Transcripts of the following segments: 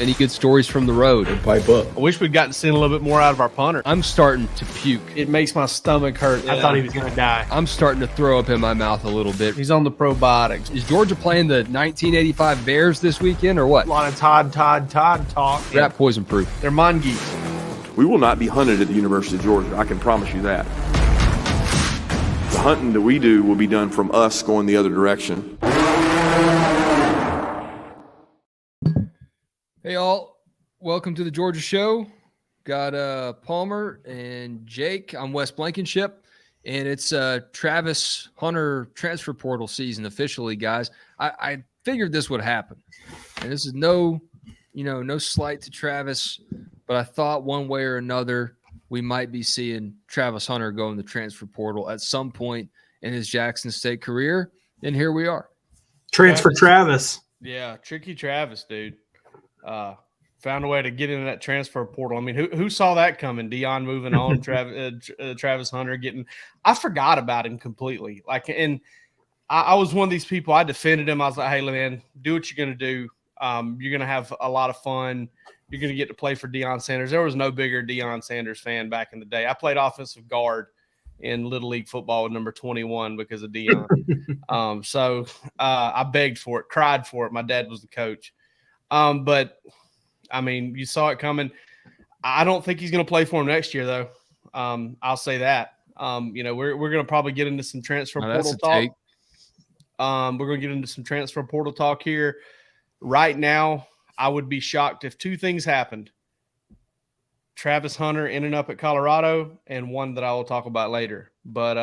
Any good stories from the road? Pipe up. I wish we'd gotten to see a little bit more out of our punter. I'm starting to puke. It makes my stomach hurt. I thought he was going to die. I'm starting to throw up in my mouth a little bit. He's on the probiotics. Is Georgia playing the 1985 Bears this weekend or what? A lot of Todd talk. Rat poison proof. They're mongoose. We will not be hunted at the University of Georgia. I can promise you that. The hunting that we do will be done from us going the other direction. Hey, all. Welcome to the Georgia Show. Got Palmer and Jake. I'm Wes Blankenship, and it's Travis Hunter transfer portal season officially, guys. I figured this would happen, and this is no slight to Travis, but I thought one way or another we might be seeing Travis Hunter go in the transfer portal at some point in his Jackson State career, and here we are. Transfer Travis. Yeah, tricky Travis, dude. Found a way to get into that transfer portal. I mean, who saw that coming? Deion moving on, Travis Hunter getting – I forgot about him completely. And I was one of these people. I defended him. I was like, hey, man, do what you're going to do. You're going to have a lot of fun. You're going to get to play for Deion Sanders. There was no bigger Deion Sanders fan back in the day. I played offensive guard in Little League football with number 21 because of Deion. So I begged for it, cried for it. My dad was the coach. But – I mean, you saw it coming. I don't think he's going to play for him next year, though. I'll say that. We're going to probably get into some transfer portal talk. We're going to get into some transfer portal talk here. Right now, I would be shocked if two things happened. Travis Hunter ending up at Colorado, and one that I will talk about later. But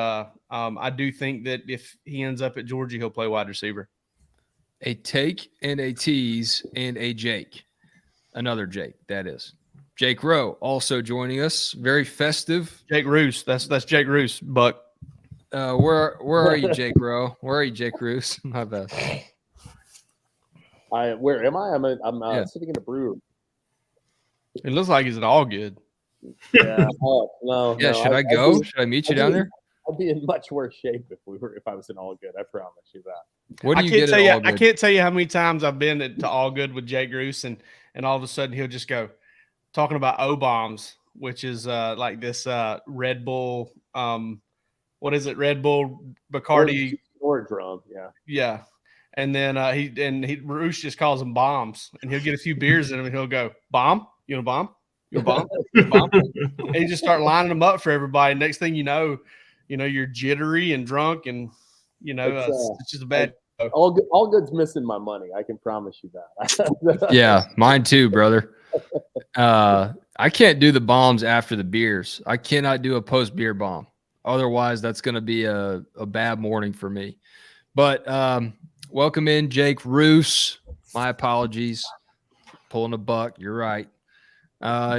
I do think that if he ends up at Georgia, he'll play wide receiver. A take and a tease and a Jake. Another Jake, that is. Jake Rowe also joining us. Very festive. Jake Roos. That's Jake Roos, Buck. Where are you, Jake Rowe? Where are you, Jake Roos? My bad. Where am I? I'm sitting in the brew room. It looks like he's at All Good. Yeah. No. Yeah. Should I go? Should I meet you down there? I'd be in much worse shape if I was in All Good. I promise you that. What do you get at All Good? I can't tell you how many times I've been to All Good with Jake Roos, and all of a sudden he'll just go talking about O-bombs, which is like this Red Bull. What is it? Red Bull Bacardi or drum. Yeah. Yeah. And then Roos just calls them bombs, and he'll get a few beers in him, and he'll go, "Bomb? You know, bomb? You know, bomb? You know, bomb?" And he just start lining them up for everybody. Next thing you know, you're jittery and drunk, and it's just a bad. All Good's missing my money. I can promise you that. Yeah, mine too, brother. I can't do the bombs after the beers. I cannot do a post-beer bomb. Otherwise, that's going to be a bad morning for me. But welcome in, Jake Roos. My apologies. Pulling a buck. You're right.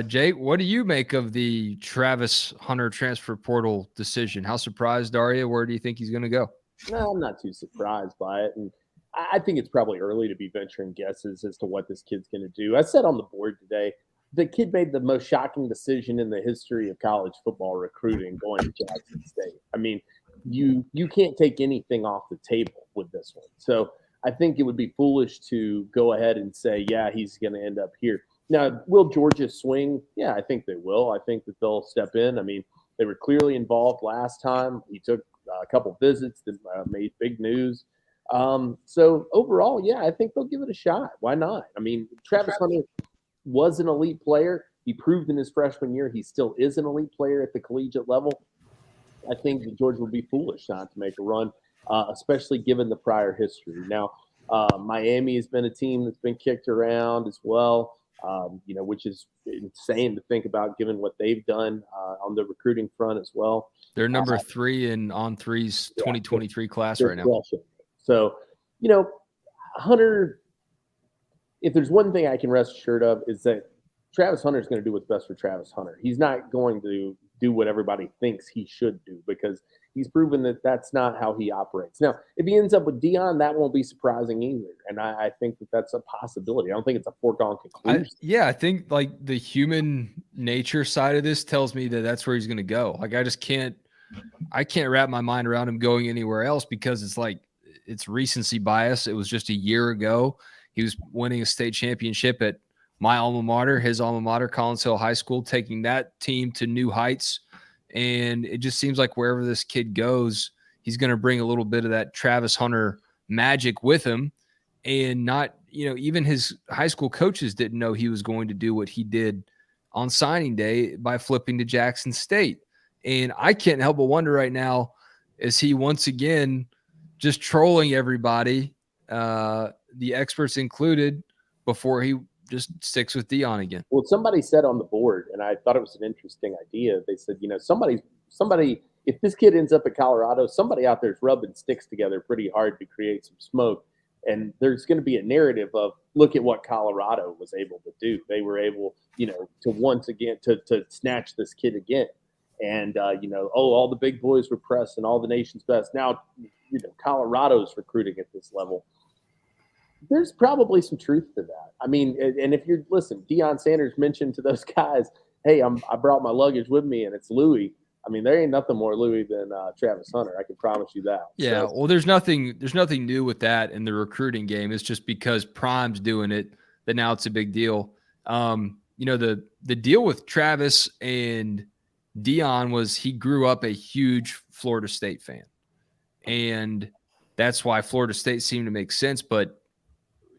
Jake, what do you make of the Travis Hunter transfer portal decision? How surprised are you? Where do you think he's going to go? No, I'm not too surprised by it. And I think it's probably early to be venturing guesses as to what this kid's going to do. I said on the board today, the kid made the most shocking decision in the history of college football recruiting going to Jackson State. I mean, you can't take anything off the table with this one. So I think it would be foolish to go ahead and say, yeah, he's going to end up here. Now, will Georgia swing? Yeah, I think they will. I think that they'll step in. I mean, they were clearly involved last time. He took a couple visits that made big news. So overall, yeah, I think they'll give it a shot. Why not? I mean, Travis Hunter was an elite player. He proved in his freshman year he still is an elite player at the collegiate level. I think that Georgia would be foolish not to make a run, especially given the prior history. Now, Miami has been a team that's been kicked around as well, which is insane to think about given what they've done on the recruiting front as well. They're number 3 in On3's 2023 class right now. So, Hunter, if there's one thing I can rest assured of is that Travis Hunter is going to do what's best for Travis Hunter. He's not going to do what everybody thinks he should do because he's proven that that's not how he operates. Now, if he ends up with Deion, that won't be surprising either. And I think that that's a possibility. I don't think it's a foregone conclusion. I think like the human nature side of this tells me that that's where he's going to go. Like I can't wrap my mind around him going anywhere else because it's recency bias. It was just a year ago. He was winning a state championship at my alma mater, his alma mater, Collins Hill High School, taking that team to new heights. And it just seems like wherever this kid goes, he's going to bring a little bit of that Travis Hunter magic with him. And not, even his high school coaches didn't know he was going to do what he did on signing day by flipping to Jackson State. And I can't help but wonder right now, is he once again just trolling everybody, the experts included, before he just sticks with Deion again? Well, somebody said on the board, and I thought it was an interesting idea. They said, somebody, if this kid ends up at Colorado, somebody out there is rubbing sticks together pretty hard to create some smoke. And there's going to be a narrative of, look at what Colorado was able to do. They were able, to once again, to snatch this kid again. And, all the big boys were pressed and all the nation's best. Now, Colorado's recruiting at this level. There's probably some truth to that. I mean, and if you're, listen, Deion Sanders mentioned to those guys, hey, I brought my luggage with me and it's Louis. I mean, there ain't nothing more Louis than Travis Hunter. I can promise you that. Yeah, well, there's nothing new with that in the recruiting game. It's just because Prime's doing it that now it's a big deal. The deal with Travis and Deion was he grew up a huge Florida State fan, and that's why Florida State seemed to make sense. But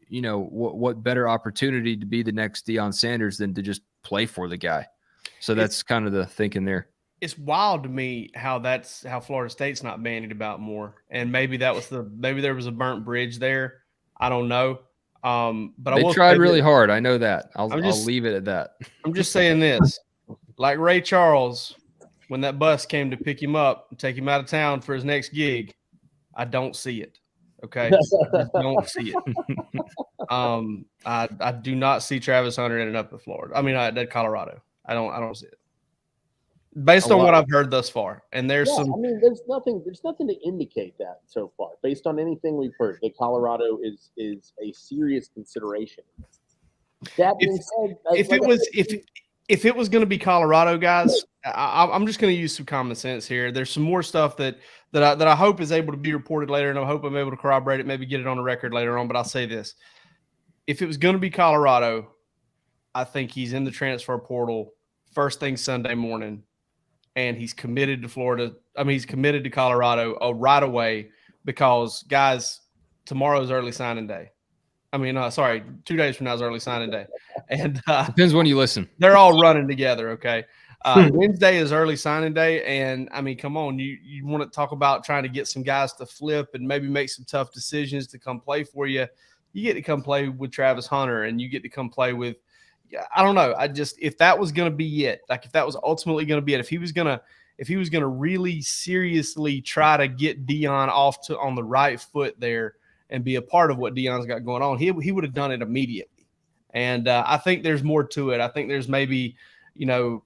what better opportunity to be the next Deion Sanders than to just play for the guy? So that's kind of the thinking there. It's wild to me how Florida State's not bandied about more. And maybe there was a burnt bridge there. I don't know. But they tried really hard. I know that. I'll leave it at that. I'm just saying this. Like Ray Charles, when that bus came to pick him up and take him out of town for his next gig, I don't see it. Okay. I just don't see it. I do not see Travis Hunter ending up at Florida. I mean, at Colorado. I don't see it. Based on what I've heard thus far. And there's nothing to indicate that so far. Based on anything we've heard, that Colorado is a serious consideration. That being said, if it was going to be Colorado, guys, I'm just going to use some common sense here. There's some more stuff that I hope is able to be reported later, and I hope I'm able to corroborate it, maybe get it on the record later on. But I'll say this: if it was going to be Colorado, I think he's in the transfer portal first thing Sunday morning. And he's committed to Florida. I mean, he's committed to Colorado right away because, guys, tomorrow's early signing day. I mean, 2 days from now is early signing day. And depends when you listen. They're all running together, okay? Wednesday is early signing day. And, I mean, come on. You want to talk about trying to get some guys to flip and maybe make some tough decisions to come play for you. You get to come play with Travis Hunter, and you get to come play with – I don't know. If that was going to be it, like if that was ultimately going to be it, if he was going to really seriously try to get Deion off on the right foot there and be a part of what Deion's got going on, he would have done it immediately. And I think there's more to it. I think there's maybe, a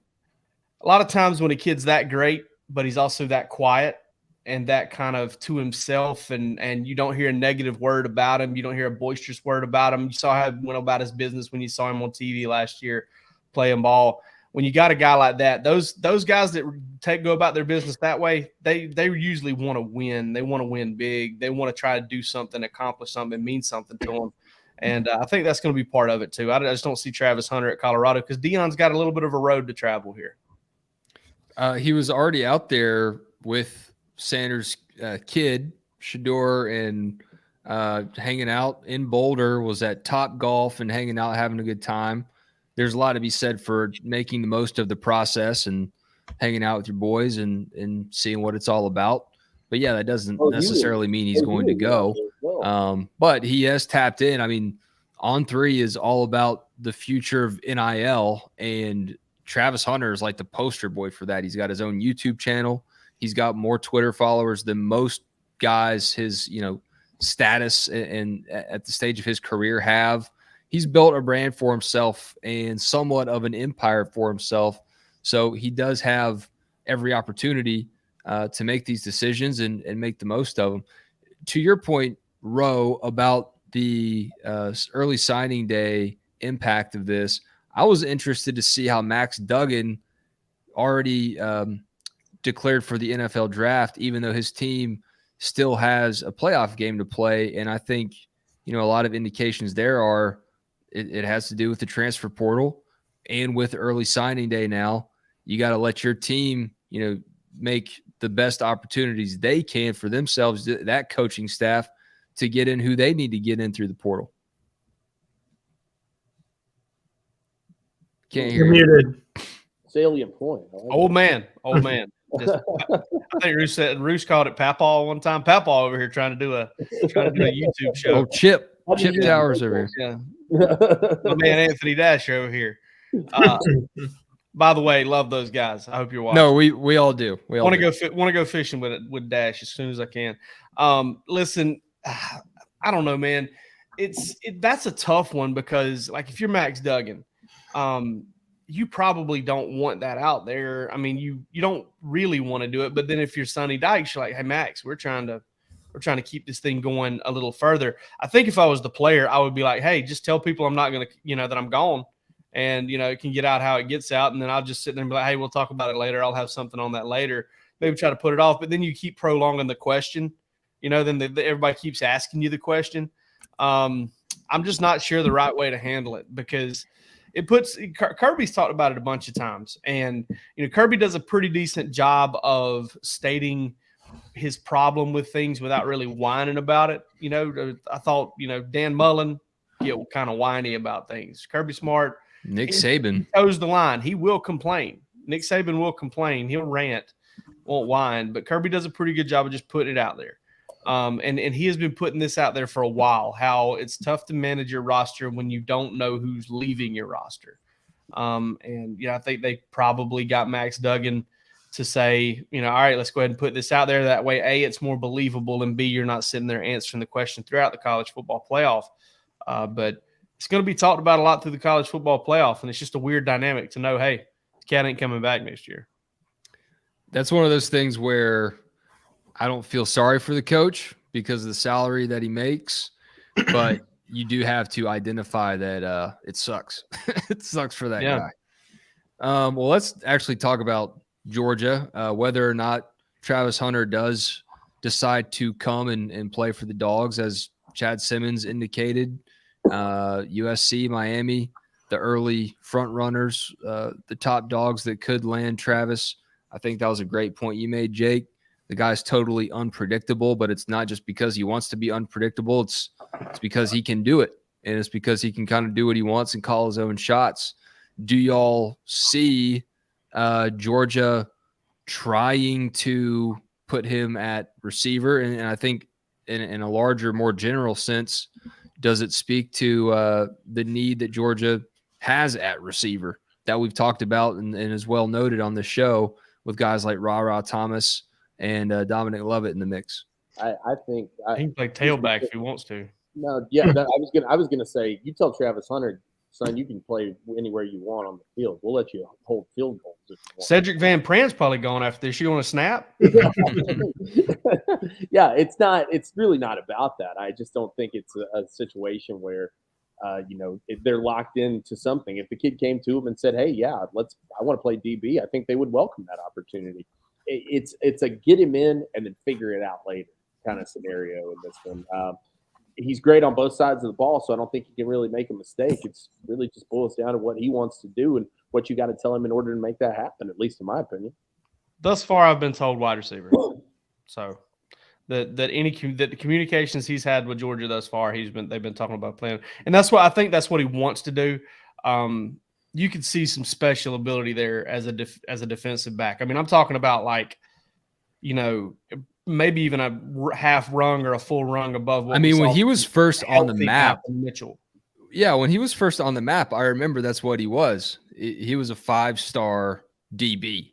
lot of times when a kid's that great, but he's also that quiet and that kind of to himself, and you don't hear a negative word about him. You don't hear a boisterous word about him. You saw how he went about his business when you saw him on TV last year playing ball. When you got a guy like that, those guys that go about their business that way, they usually want to win. They want to win big. They want to try to do something, accomplish something, mean something to them. And I think that's going to be part of it too. I just don't see Travis Hunter at Colorado because Deion's got a little bit of a road to travel here. He was already out there with Sanders' kid, Shador, and hanging out in Boulder, was at Top Golf and hanging out, having a good time. There's a lot to be said for making the most of the process and hanging out with your boys and seeing what it's all about. But, yeah, that doesn't necessarily mean he's going to go. But he has tapped in. I mean, On3 is all about the future of NIL, and Travis Hunter is like the poster boy for that. He's got his own YouTube channel. He's got more Twitter followers than most guys his, status and at the stage of his career have. He's built a brand for himself and somewhat of an empire for himself. So he does have every opportunity to make these decisions and make the most of them. To your point, Ro, about the early signing day impact of this, I was interested to see how Max Duggan already declared for the NFL draft, even though his team still has a playoff game to play. And I think, a lot of indications there are it has to do with the transfer portal and with early signing day. Now you got to let your team, make the best opportunities they can for themselves, that coaching staff, to get in who they need to get in through the portal. Can't hear You're muted. Salient point. I like Old that. man. I think Roos called it Papaw one time. Papaw over here trying to do a YouTube show. Oh, Chip How do you- Towers over here. Yeah, my man Anthony Dasher over here. By the way, love those guys. I hope you're watching. No, we all do. We all want do. to go fishing with Dash as soon as I can. Listen, I don't know, man. That's a tough one because, like, if you're Max Duggan, you probably don't want that out there. I mean, you don't really want to do it. But then if you're Sonny Dykes, you're like, hey, Max, we're trying to keep this thing going a little further. I think if I was the player, I would be like, hey, just tell people I'm not going to, that I'm gone. And, it can get out how it gets out. And then I'll just sit there and be like, hey, we'll talk about it later. I'll have something on that later. Maybe try to put it off. But then you keep prolonging the question. Then everybody keeps asking you the question. I'm just not sure the right way to handle it because Kirby's talked about it a bunch of times. And, Kirby does a pretty decent job of stating his problem with things without really whining about it. I thought, Dan Mullen get kind of whiny about things. Kirby Smart. Nick Saban toes the line. He will complain. Nick Saban will complain. He'll rant, won't whine. But Kirby does a pretty good job of just putting it out there. And he has been putting this out there for a while, how it's tough to manage your roster when you don't know who's leaving your roster. I think they probably got Max Duggan to say, all right, let's go ahead and put this out there. That way, A, it's more believable, and B, you're not sitting there answering the question throughout the college football playoff. But it's going to be talked about a lot through the college football playoff, and it's just a weird dynamic to know, hey, the cat ain't coming back next year. That's one of those things where I don't feel sorry for the coach because of the salary that he makes, but you do have to identify that it sucks. It sucks for that guy. Well, let's actually talk about Georgia, whether or not Travis Hunter does decide to come and play for the Dogs, as Chad Simmons indicated. USC, Miami, the early front runners, the top dogs that could land Travis. I think that was a great point you made, Jake. The guy's totally unpredictable, but it's not just because he wants to be unpredictable. It's because he can do it, and it's because he can kind of do what he wants and call his own shots. Do y'all see Georgia trying to put him at receiver? And I think in a larger, more general sense, does it speak to the need that Georgia has at receiver that we've talked about and is well noted on the show with guys like Ra Thomas and Dominic Lovett in the mix? I think He can play tailback if he wants to. No, yeah, I was gonna say, you tell Travis Hunter, son, you can play anywhere you want on the field. We'll let you hold field goals if you want. Cedric Van Prant's probably going after this. You want to snap? Yeah, it's really not about that. I just don't think it's a situation where they're locked into something. If the kid came to him and said, hey, yeah, I want to play DB, I think they would welcome that opportunity. It's a get him in and then figure it out later kind of scenario in this one. He's great on both sides of the ball, so I don't think he can really make a mistake. It's really just boils down to what he wants to do and what you got to tell him in order to make that happen, at least in my opinion. Thus far, I've been told wide receiver. So the communications he's had with Georgia thus far, they've been talking about playing, and that's what I think that's what he wants to do. You could see some special ability there as a defensive back. I mean, I'm talking about maybe even a half rung or a full rung above. When he was first on the map, Mitchell. Yeah, when he was first on the map, I remember that's what he was. He was a 5-star DB.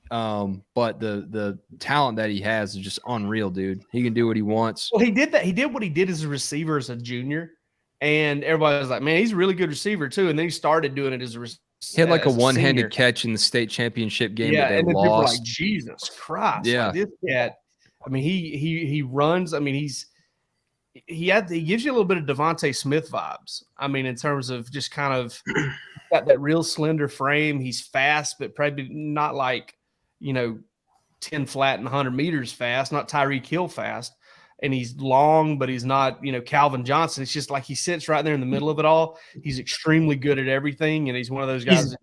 But the talent that he has is just unreal, dude. He can do what he wants. Well, he did that. He did what he did as a receiver as a junior, and everybody was like, "Man, he's a really good receiver too." And then he started doing it as a he had like a one-handed catch in the state championship game that they and then lost. People were like, Jesus Christ! Yeah, like, this cat. I mean, he runs. I mean, he gives you a little bit of Devontae Smith vibes. I mean, in terms of just kind of got that real slender frame. He's fast, but probably not like 10 flat and 100 meters fast, not Tyreek Hill fast. and he's long, but he's not, Calvin Johnson. It's just like he sits right there in the middle of it all. He's extremely good at everything, and he's one of those guys.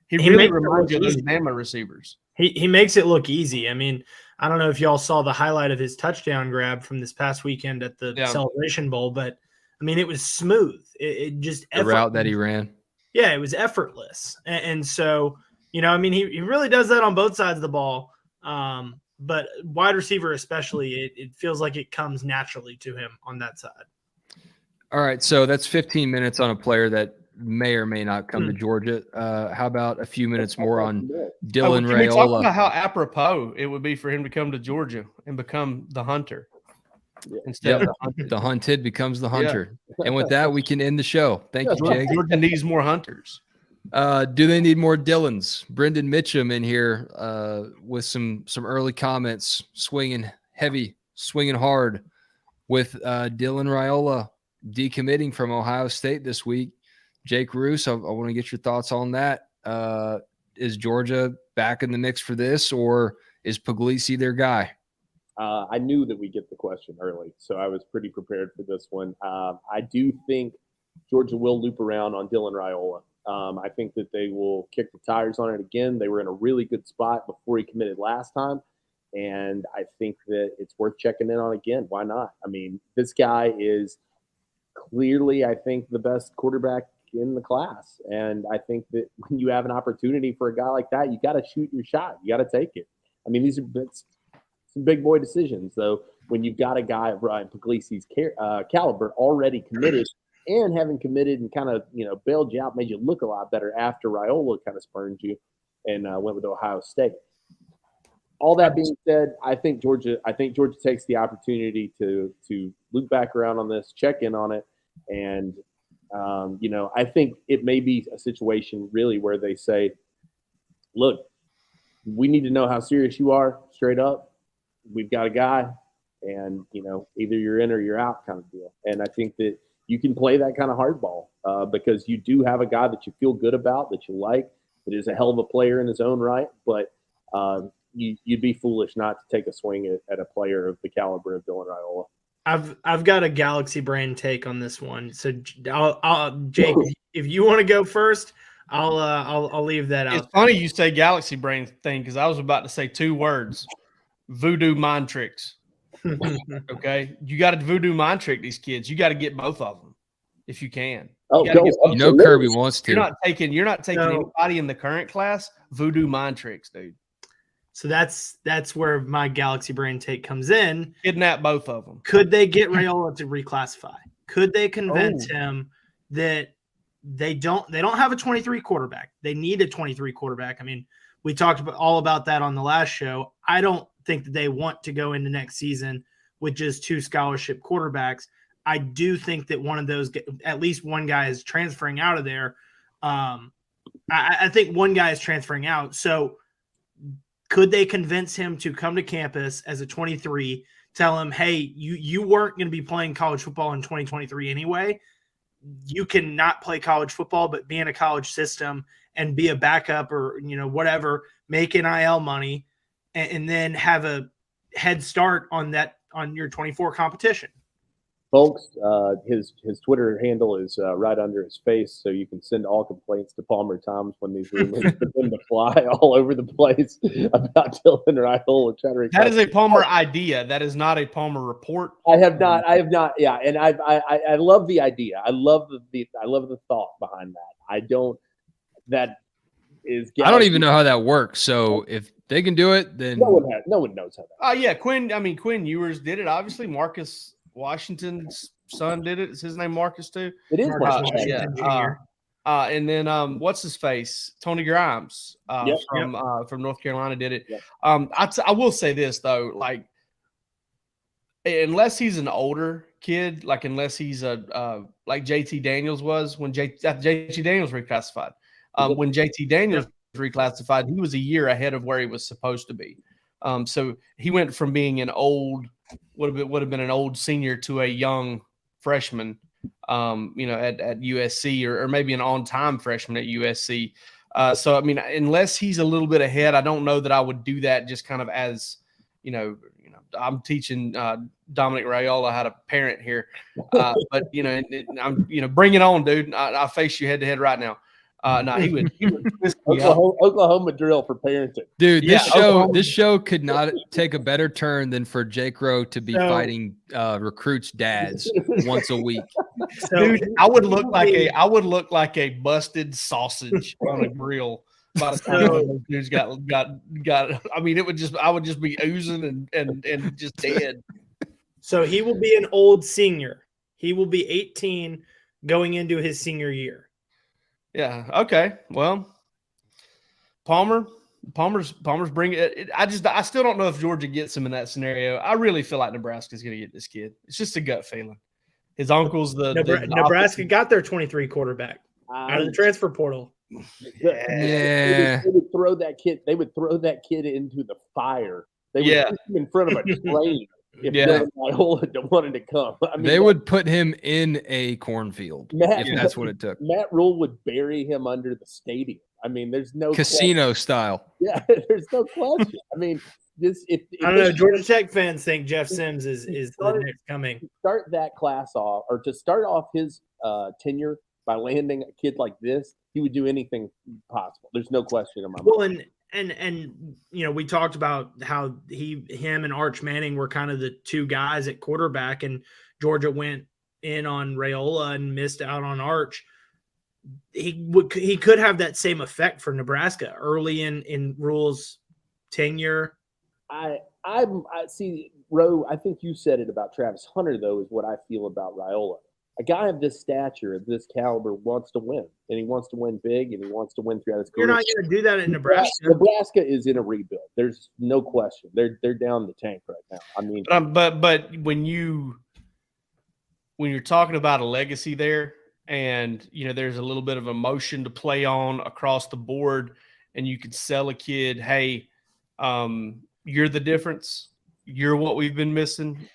He really reminds you of those Bama receivers. He makes it look easy. I mean, I don't know if y'all saw the highlight of his touchdown grab from this past weekend at the Celebration Bowl, but I mean, it was smooth. It just the route that he ran. Yeah, it was effortless. And so, I mean, he really does that on both sides of the ball. But wide receiver especially, it feels like it comes naturally to him on that side. All right, so that's 15 minutes on a player that may or may not come to Georgia. How about a few minutes more on Dylan Can we talk Raiola? about how apropos it would be for him to come to Georgia and become the hunter instead of the hunted? The hunted becomes the hunter. And with that, we can end the show. Thank you, Jake. Georgia needs more hunters. Do they need more Dylans? Brendan Mitchum in here with some early comments, swinging heavy, swinging hard with Dylan Raiola decommitting from Ohio State this week. Jake Roos, I want to get your thoughts on that. Is Georgia back in the mix for this, or is Puglisi their guy? I knew that we'd get the question early, so I was pretty prepared for this one. I do think Georgia will loop around on Dylan Raiola. I think that they will kick the tires on it again. They were in a really good spot before he committed last time, and I think that it's worth checking in on again. Why not? I mean, this guy is clearly, I think, the best quarterback in the class, and I think that when you have an opportunity for a guy like that, you got to shoot your shot. You got to take it. I mean, these are some big boy decisions, though. When you've got a guy of Ryan Puglisi's caliber already committed, and having committed and kind of, bailed you out, made you look a lot better after Raiola kind of spurned you and went with Ohio State. All that being said, I think Georgia takes the opportunity to loop back around on this, check in on it, and I think it may be a situation really where they say, look, we need to know how serious you are straight up. We've got a guy, and either you're in or you're out kind of deal. And I think that you can play that kind of hardball because you do have a guy that you feel good about, that you like, that is a hell of a player in his own right. But you'd be foolish not to take a swing at a player of the caliber of Dylan Raiola. I've got a galaxy brain take on this one. So I'll Jake, if you want to go first, I'll leave that out. It's funny you say galaxy brain thing because I was about to say two words: voodoo mind tricks. Okay, you got to voodoo mind trick these kids. You got to get both of them if you can. Kirby wants to. You're not taking anybody in the current class. Voodoo mind tricks, dude. So that's where my galaxy brain take comes in. Kidnap both of them. Could they get Raiola to reclassify? Could they convince him that they don't have a 23 quarterback? They need a 23 quarterback. I mean, we talked all about that on the last show. I don't think that they want to go into next season with just two scholarship quarterbacks. I do think that one of those, at least one guy is transferring out of there. I think one guy is transferring out. So could they convince him to come to campus as a 23, tell him, hey, you weren't going to be playing college football in 2023 anyway. You can not play college football, but be in a college system and be a backup or, whatever, make NIL money and then have a head start on your 24 competition. Folks, his Twitter handle is right under his face, so you can send all complaints to Palmer Thomas when these rumors begin to fly all over the place about Dylan Raiola. That is a Palmer idea. That is not a Palmer report. I have not. Yeah, and I love the idea. I love the thought behind that. I don't even know how that works. So if they can do it, then no one knows how that. Yeah, Quinn Ewers did it. Obviously, Marcus Washington's son did it. Is his name Marcus too? It is Marcus Washington. Yeah. And then what's his face? Tony Grimes from North Carolina did it. Yep. I will say this though, like unless he's an older kid, like unless he's like JT Daniels was when JT Daniels reclassified. When JT Daniels reclassified, he was a year ahead of where he was supposed to be. So he went from being an old, would have been an old senior to a young freshman, at USC or maybe an on-time freshman at USC. So, I mean, unless he's a little bit ahead, I don't know that I would do that just kind of as, I'm teaching Dominic Raiola how to parent here. But I'm bring it on, dude. I'll face you head to head right now. No, he would twist me up. Oklahoma drill for parenting. Dude, Yeah, this show could not take a better turn than for Jake Rowe to be fighting recruits' dads once a week. Dude, I would look like a busted sausage on a grill. By the time those dudes got. I mean, I would just be oozing and just dead. So he will be an old senior. He will be 18 going into his senior year. Yeah. Okay. Well, Palmer's bringing it. I still don't know if Georgia gets him in that scenario. I really feel like Nebraska's going to get this kid. It's just a gut feeling. His uncle's Nebraska got their 23 quarterback out of the transfer portal. Yeah. They would throw that kid. They would throw that kid into the fire. They would put him in front of a train if Raiola wanted to come. I mean, they would put him in a cornfield if that's what it took. Matt Rule would bury him under the stadium. I mean, there's no casino style. Yeah, there's no question. I mean, if I don't know. Georgia Tech fans think Jeff Sims is the next coming. Start that class off, or to start off his tenure by landing a kid like this, he would do anything possible. There's no question in my mind. Well, and we talked about how him and Arch Manning were kind of the two guys at quarterback, and Georgia went in on Raiola and missed out on Arch. He could have that same effect for Nebraska early in Rule's tenure. I see, Roe. I think you said it about Travis Hunter, though, is what I feel about Raiola. A guy of this stature, of this caliber, wants to win, and he wants to win big, and he wants to win throughout his career. You're not going to do that in Nebraska. Nebraska is in a rebuild. There's no question. They're down the tank right now. I mean, but when you're talking about a legacy there, and there's a little bit of emotion to play on across the board, and you could sell a kid, hey, you're the difference. You're what we've been missing.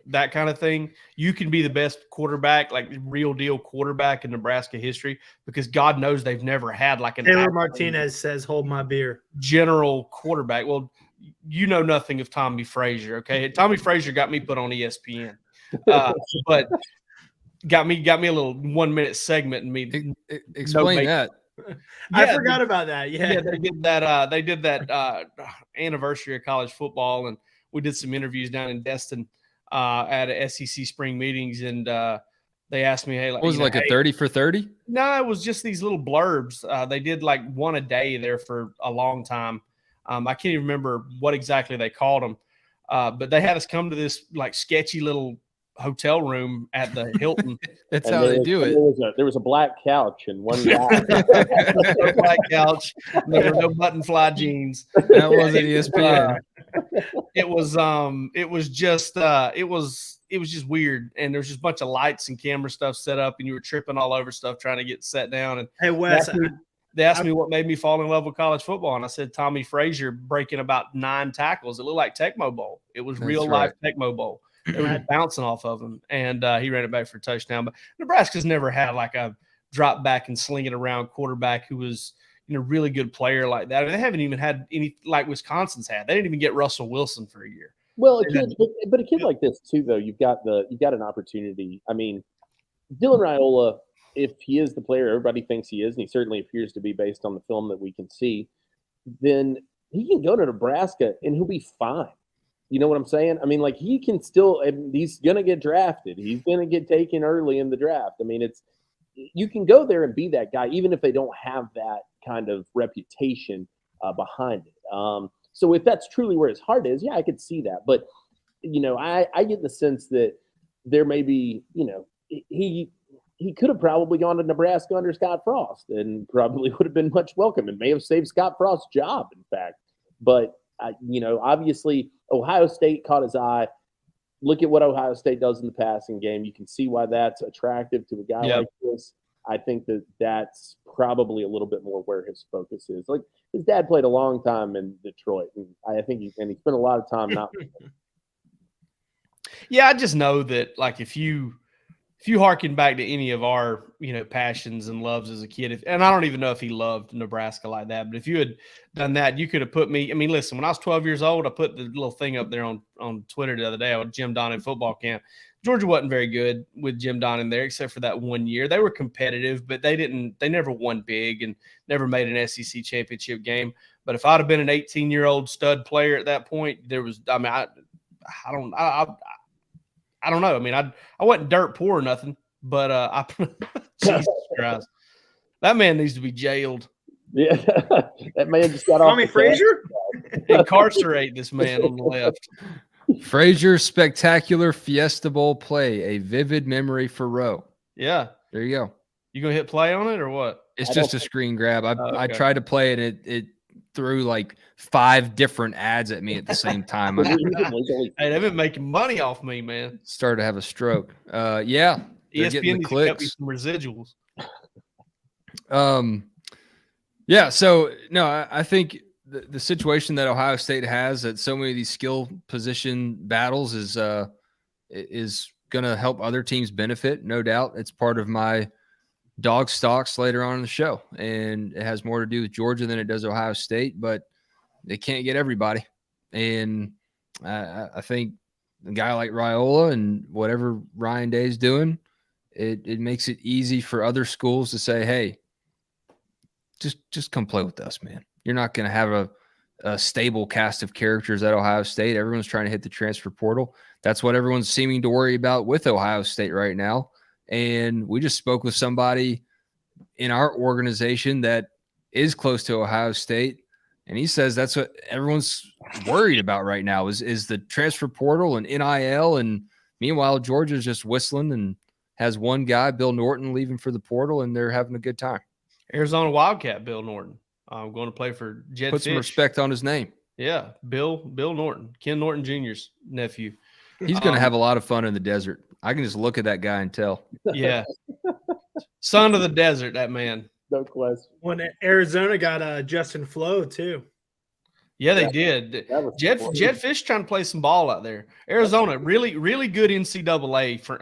That kind of thing. You can be the best quarterback, like real deal quarterback in Nebraska history, because God knows they've never had like an Taylor Martinez says, "Hold my beer." General quarterback. Well, you know nothing of Tommy Frazier. Okay. Tommy Frazier got me put on ESPN, but got me a little 1 minute segment and me explain that. I forgot about that. Yeah, they did that. They did that anniversary of college football, and we did some interviews down in Destin at SEC spring meetings, and they asked me, "Hey, what was it, like a 30 for 30?" No, it was just these little blurbs. They did like one a day there for a long time. I can't even remember what exactly they called them, but they had us come to this like sketchy little hotel room at the Hilton. That's how they do it. There was a black couch and one guy. Black couch. There were no button fly jeans. That wasn't ESPN. It was just weird, and there's just a bunch of lights and camera stuff set up, and you were tripping all over stuff trying to get set down. And hey, Wes, they asked me what made me fall in love with college football, and I said Tommy Frazier breaking about 9 tackles. It looked like Tecmo Bowl. It was real life Tecmo Bowl. They were just bouncing off of him, and he ran it back for a touchdown. But Nebraska's never had like a drop back and sling it around quarterback who was really good player like that. They haven't even had any like Wisconsin's had. They didn't even get Russell Wilson for a year. Well, a kid like this too, though, you've got an opportunity. I mean, Dylan Raiola, if he is the player everybody thinks he is, and he certainly appears to be based on the film that we can see, then he can go to Nebraska and he'll be fine. You know what I'm saying? I mean, like he can still. He's gonna get drafted. He's gonna get taken early in the draft. I mean, you can go there and be that guy, even if they don't have that kind of reputation behind it. So if that's truly where his heart is, yeah, I could see that. But I get the sense that there may be, he could have probably gone to Nebraska under Scott Frost and probably would have been much welcome and may have saved Scott Frost's job, in fact. But obviously Ohio State caught his eye. Look at what Ohio State does in the passing game. You can see why that's attractive to a guy like this. I think that's probably a little bit more where his focus is. Like his dad played a long time in Detroit, and I think he spent a lot of time not. Yeah, I just know that like if you if you harken back to any of our, passions and loves as a kid, and I don't even know if he loved Nebraska like that, but if you had done that, you could have put me. I mean, listen, when I was 12 years old, I put the little thing up there on Twitter the other day. I was Jim Donnan football camp. Georgia wasn't very good with Jim Donnan there, except for that 1 year. They were competitive, but they never won big and never made an SEC championship game. But if I'd have been an 18-year-old stud player at that point, I don't know. I mean, I wasn't dirt poor or nothing, but Jesus Christ, that man needs to be jailed. Yeah, that man just got off. Tommy Frazier? Incarcerate this man on the left. Frazier's spectacular Fiesta Bowl play, a vivid memory for Roe. Yeah. There you go. You gonna hit play on it or what? It's just a screen grab. I okay. tried to play it. It threw like 5 different ads at me at the same time. Hey, they've been making money off me, man. Started to have a stroke. Yeah. ESPN needs to cut me some residuals. Yeah. So no, I think the situation that Ohio State has at so many of these skill position battles is going to help other teams benefit. No doubt. It's part of my dog stocks later on in the show, and it has more to do with Georgia than it does Ohio State, but they can't get everybody. And I think a guy like Raiola and whatever Ryan Day's doing, it makes it easy for other schools to say, hey, just come play with us, man. You're not going to have a stable cast of characters at Ohio State. Everyone's trying to hit the transfer portal. That's what everyone's seeming to worry about with Ohio State right now. And we just spoke with somebody in our organization that is close to Ohio State, and he says that's what everyone's worried about right now is the transfer portal and NIL. And meanwhile, Georgia's just whistling and has one guy, Bill Norton, leaving for the portal, and they're having a good time. Arizona Wildcat, Bill Norton. I'm going to play for Jed Put Fish. some respect on his name. Yeah, Bill Norton, Ken Norton Jr.'s nephew. He's going to have a lot of fun in the desert. I can just look at that guy and tell. Yeah. Son of the desert, that man. No question. When Arizona got Justin Flo, too. Yeah, they did. Jed Fish trying to play some ball out there. Arizona, really, really good NCAA for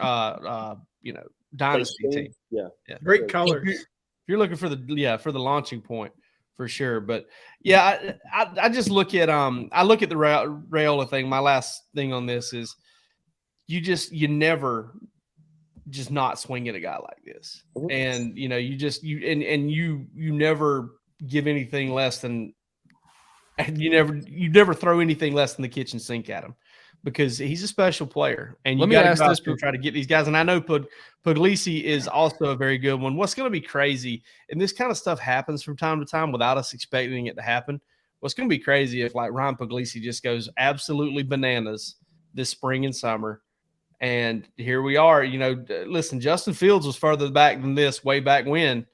dynasty team. Yeah. Great colors. If you're looking for the launching point, for sure. But yeah, I just look at the Raiola thing. My last thing on this is you never just not swing at a guy like this. And you never give anything less than you never throw anything less than the kitchen sink at him, because he's a special player, and you got to go out there and try to get these guys. And I know Puglisi is also a very good one. What's going to be crazy, and this kind of stuff happens from time to time without us expecting it to happen. What's going to be crazy if like Ryan Puglisi just goes absolutely bananas this spring and summer. And here we are, listen, Justin Fields was further back than this way back when.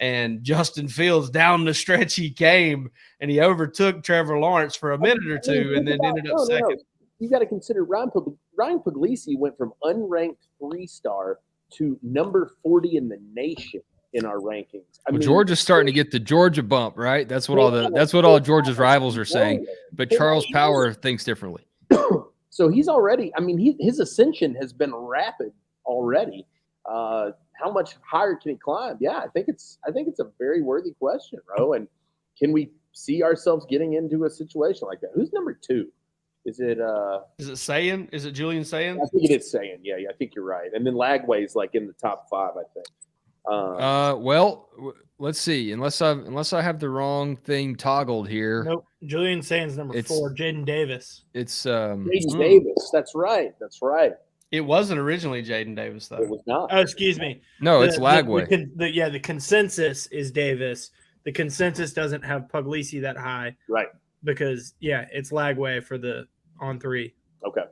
And Justin Fields, down the stretch he came, and he overtook Trevor Lawrence for a minute or two and then ended up second. No. You got to consider Ryan Puglisi went from unranked 3-star to number 40 in the nation in our rankings. Georgia's starting to get the Georgia bump, right? That's what all Georgia's rivals are saying. But Charles Power thinks differently. So he's already, his ascension has been rapid already. How much higher can he climb? Yeah, I think it's a very worthy question, Ro. And can we see ourselves getting into a situation like that? Who's number 2? Is it Sayin? Is it Julian Sayin? I think it is Sayin. Yeah, I think you're right. And then Lagway's like in the top 5, I think. Well, let's see. Unless I have the wrong thing toggled here. Nope. Julian Sayin's number 4. Jaden Davis. It's Jaden Davis. That's right. It wasn't originally Jaden Davis, though. It was not. Oh, excuse me. No, it's Lagway. The consensus is Davis. The consensus doesn't have Puglisi that high. Right. Because, it's Lagway for the on 3. Okay.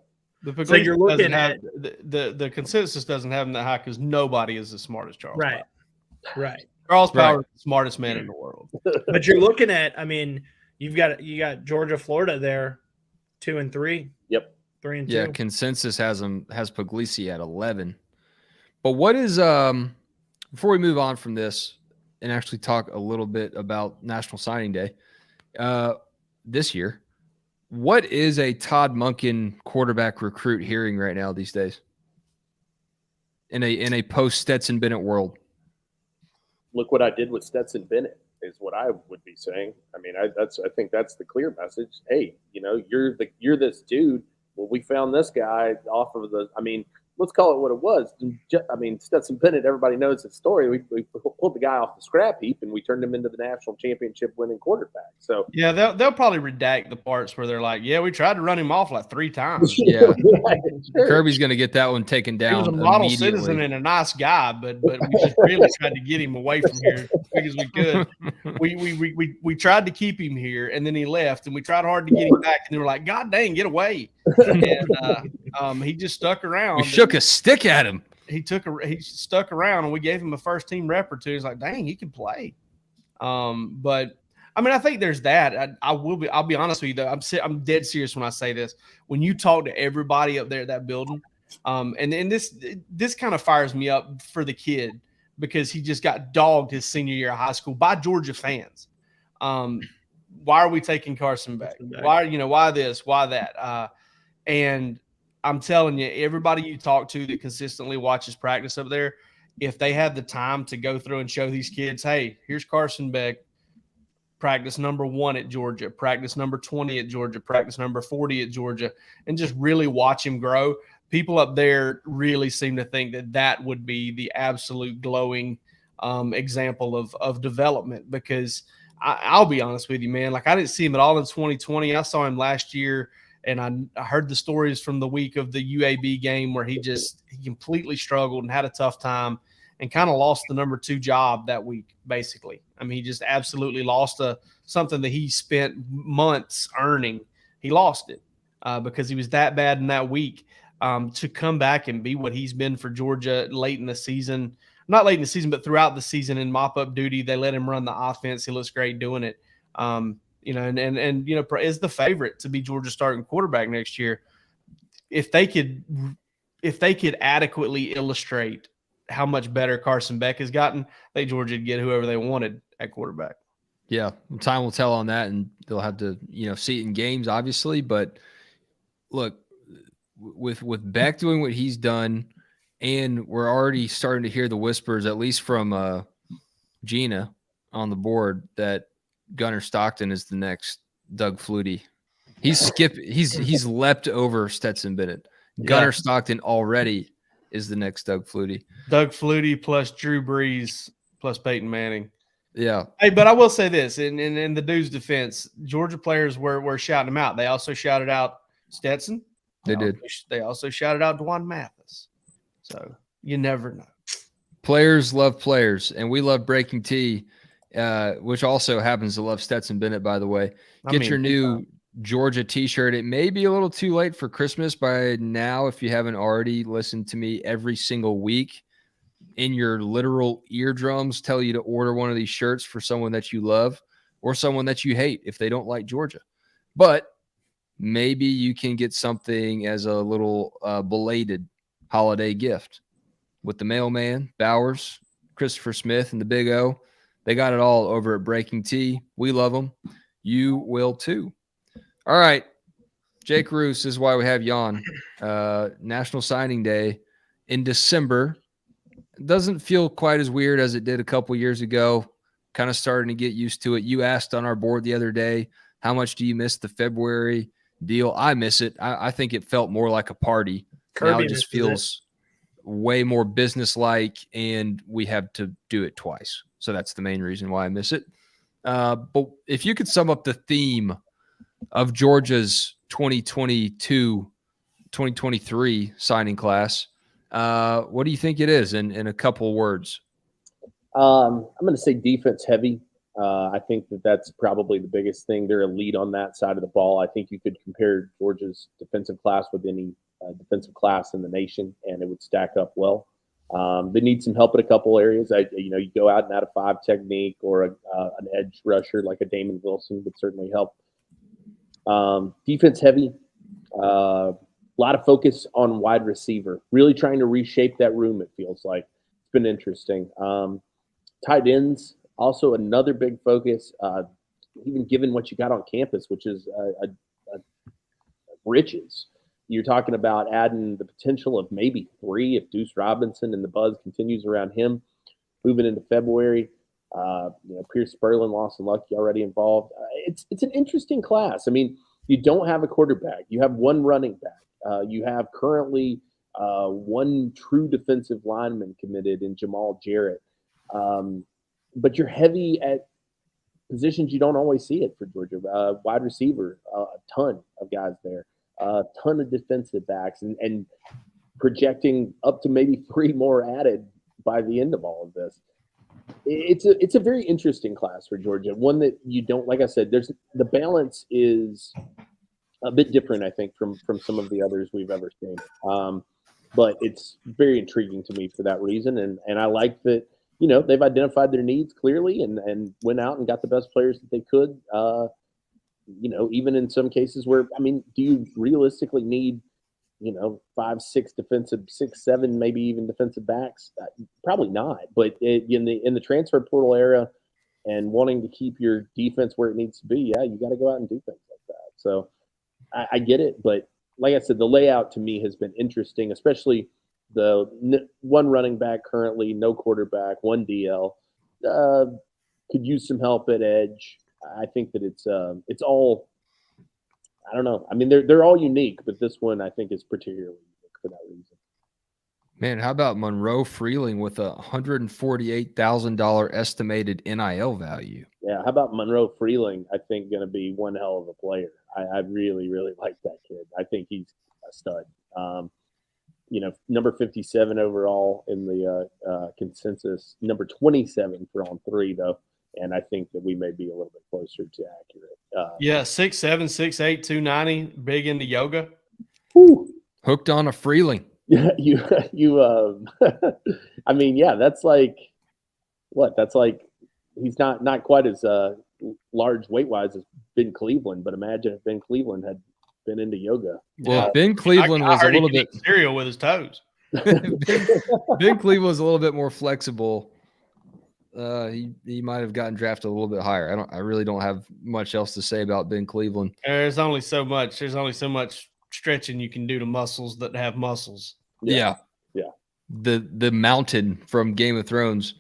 So you're looking at the consensus doesn't have him that high because nobody is as smart as Charles. Right. Power. Right. Charles Power is the smartest man in the world. But you're looking at, you got Georgia, Florida there, 2 and 3. Yep. 3 and 2. Yeah, consensus has Puglisi at 11. But what is before we move on from this and actually talk a little bit about National Signing Day this year, what is a Todd Monken quarterback recruit hearing right now these days? in a post Stetson Bennett world? Look what I did with Stetson Bennett is what I would be saying. I mean, I think that's the clear message. Hey, you're this dude. Well, we found this guy off of the. I mean, let's call it what it was. I mean, Stetson Bennett. Everybody knows his story. We pulled the guy off the scrap heap and we turned him into the national championship winning quarterback. So yeah, they'll probably redact the parts where they're like, yeah, we tried to run him off like 3 times. Yeah, sure. Kirby's going to get that one taken down. He was a model immediately. citizen and a nice guy, but we just really tried to get him away from here as quick as we could. We tried to keep him here, and then he left, and we tried hard to get him back, and they were like, God dang, get away. And he just stuck around. We shook a stick at him. He stuck around, and we gave him a first team rep or two. He's like, dang, he can play. But I mean, I think there's that. I'll be honest with you though. I'm dead serious when I say this. When you talk to everybody up there at that building, and this kind of fires me up for the kid because he just got dogged his senior year of high school by Georgia fans. Why are we taking Carson back? Why this? Why that? And I'm telling you, everybody you talk to that consistently watches practice up there, if they had the time to go through and show these kids, hey, here's Carson Beck, practice number 1 at Georgia, practice number 20 at Georgia, practice number 40 at Georgia, and just really watch him grow. People up there really seem to think that would be the absolute glowing example of development because I'll be honest with you, man. Like, I didn't see him at all in 2020. I saw him last year, and I heard the stories from the week of the UAB game where he completely struggled and had a tough time and kind of lost the number 2 job that week, basically. I mean, he just absolutely lost something that he spent months earning. He lost it because he was that bad in that week. To come back and be what he's been for Georgia late in the season, not late in the season, but throughout the season in mop-up duty, they let him run the offense. He looks great doing it. And is the favorite to be Georgia's starting quarterback next year. If they could adequately illustrate how much better Carson Beck has gotten, I think Georgia would get whoever they wanted at quarterback. Yeah, time will tell on that, and they'll have to see it in games, obviously. But look, with Beck doing what he's done, and we're already starting to hear the whispers, at least from Gina on the board, that Gunnar Stockton is the next Doug Flutie. He's leapt over Stetson Bennett. Gunnar Stockton already is the next Doug Flutie. Doug Flutie plus Drew Brees plus Peyton Manning. Yeah. Hey, but I will say this, in the dude's defense, Georgia players were shouting him out. They also shouted out Stetson. They did. They also shouted out Dwan Mathis. So you never know. Players love players, and we love breaking tea, which also happens to love Stetson Bennett, by the way. Get your new Georgia t-shirt. It may be a little too late for Christmas by now if you haven't already listened to me every single week in your literal eardrums tell you to order one of these shirts for someone that you love or someone that you hate if they don't like Georgia. But maybe you can get something as a little belated holiday gift with the mailman, Bowers, Christopher Smith, and the Big O. They got it all over at Breaking Tea. We love them. You will too. All right. Jake Roos, this is why we have you on. National Signing Day in December. It doesn't feel quite as weird as it did a couple years ago. Kind of starting to get used to it. You asked on our board the other day, how much do you miss the February deal? I miss it. I think it felt more like a party. Now it just feels way more business-like, and we have to do it twice. So that's the main reason why I miss it. But if you could sum up the theme of Georgia's 2022-2023 signing class, what do you think it is in a couple of words? I'm going to say defense heavy. I think that's probably the biggest thing. They're elite on that side of the ball. I think you could compare Georgia's defensive class with any defensive class in the nation, and it would stack up well. They need some help in a couple areas. You go out and out of 5 technique or an edge rusher like a Damon Wilson would certainly help. Defense heavy. A lot of focus on wide receiver. Really trying to reshape that room, it feels like. It's been interesting. Tight ends, also another big focus, even given what you got on campus, which is riches. You're talking about adding the potential of maybe 3 if Deuce Robinson and the buzz continues around him moving into February. Pierce Spurlin, Lawson Lucky already involved. It's an interesting class. I mean, you don't have a quarterback. You have 1 running back. You have currently 1 true defensive lineman committed in Jamal Jarrett. But you're heavy at positions you don't always see it for Georgia. Wide receiver, a ton of guys there. A ton of defensive backs, and projecting up to maybe 3 more added by the end of all of this. It's a very interesting class for Georgia. One that you don't, like I said, the balance is a bit different, I think, from some of the others we've ever seen. But it's very intriguing to me for that reason, and I like that. They've identified their needs clearly and went out and got the best players that they could. Even in some cases where, I mean, do you realistically need, 5, 6 defensive, 6, 7, maybe even defensive backs? Probably not. But in the transfer portal era and wanting to keep your defense where it needs to be, yeah, you got to go out and do things like that. So I get it. But like I said, the layout to me has been interesting, especially the 1 running back currently, no quarterback, 1 DL. Could use some help at edge. I think that it's all, I don't know. I mean, they're all unique, but this one I think is particularly unique for that reason. Man, how about Monroe Freeling with a $148,000 estimated NIL value? Yeah, how about Monroe Freeling? I think going to be one hell of a player. I really, really like that kid. I think he's a stud. Number 57 overall in the consensus, number 27 for on 3 though. And I think that we may be a little bit closer to accurate. 6'7", 6'8", 290, big into yoga. Hooked on a Freeling. Yeah, I mean, yeah, that's like what? That's like he's not quite as large weight wise as Ben Cleveland, but imagine if Ben Cleveland had been into yoga. Well, Ben Cleveland was a little bit cereal with his toes. Ben Cleveland was a little bit more flexible. He might have gotten drafted a little bit higher. I really don't have much else to say about Ben Cleveland. There's only so much stretching you can do to muscles that have muscles. Yeah. The mountain from Game of Thrones.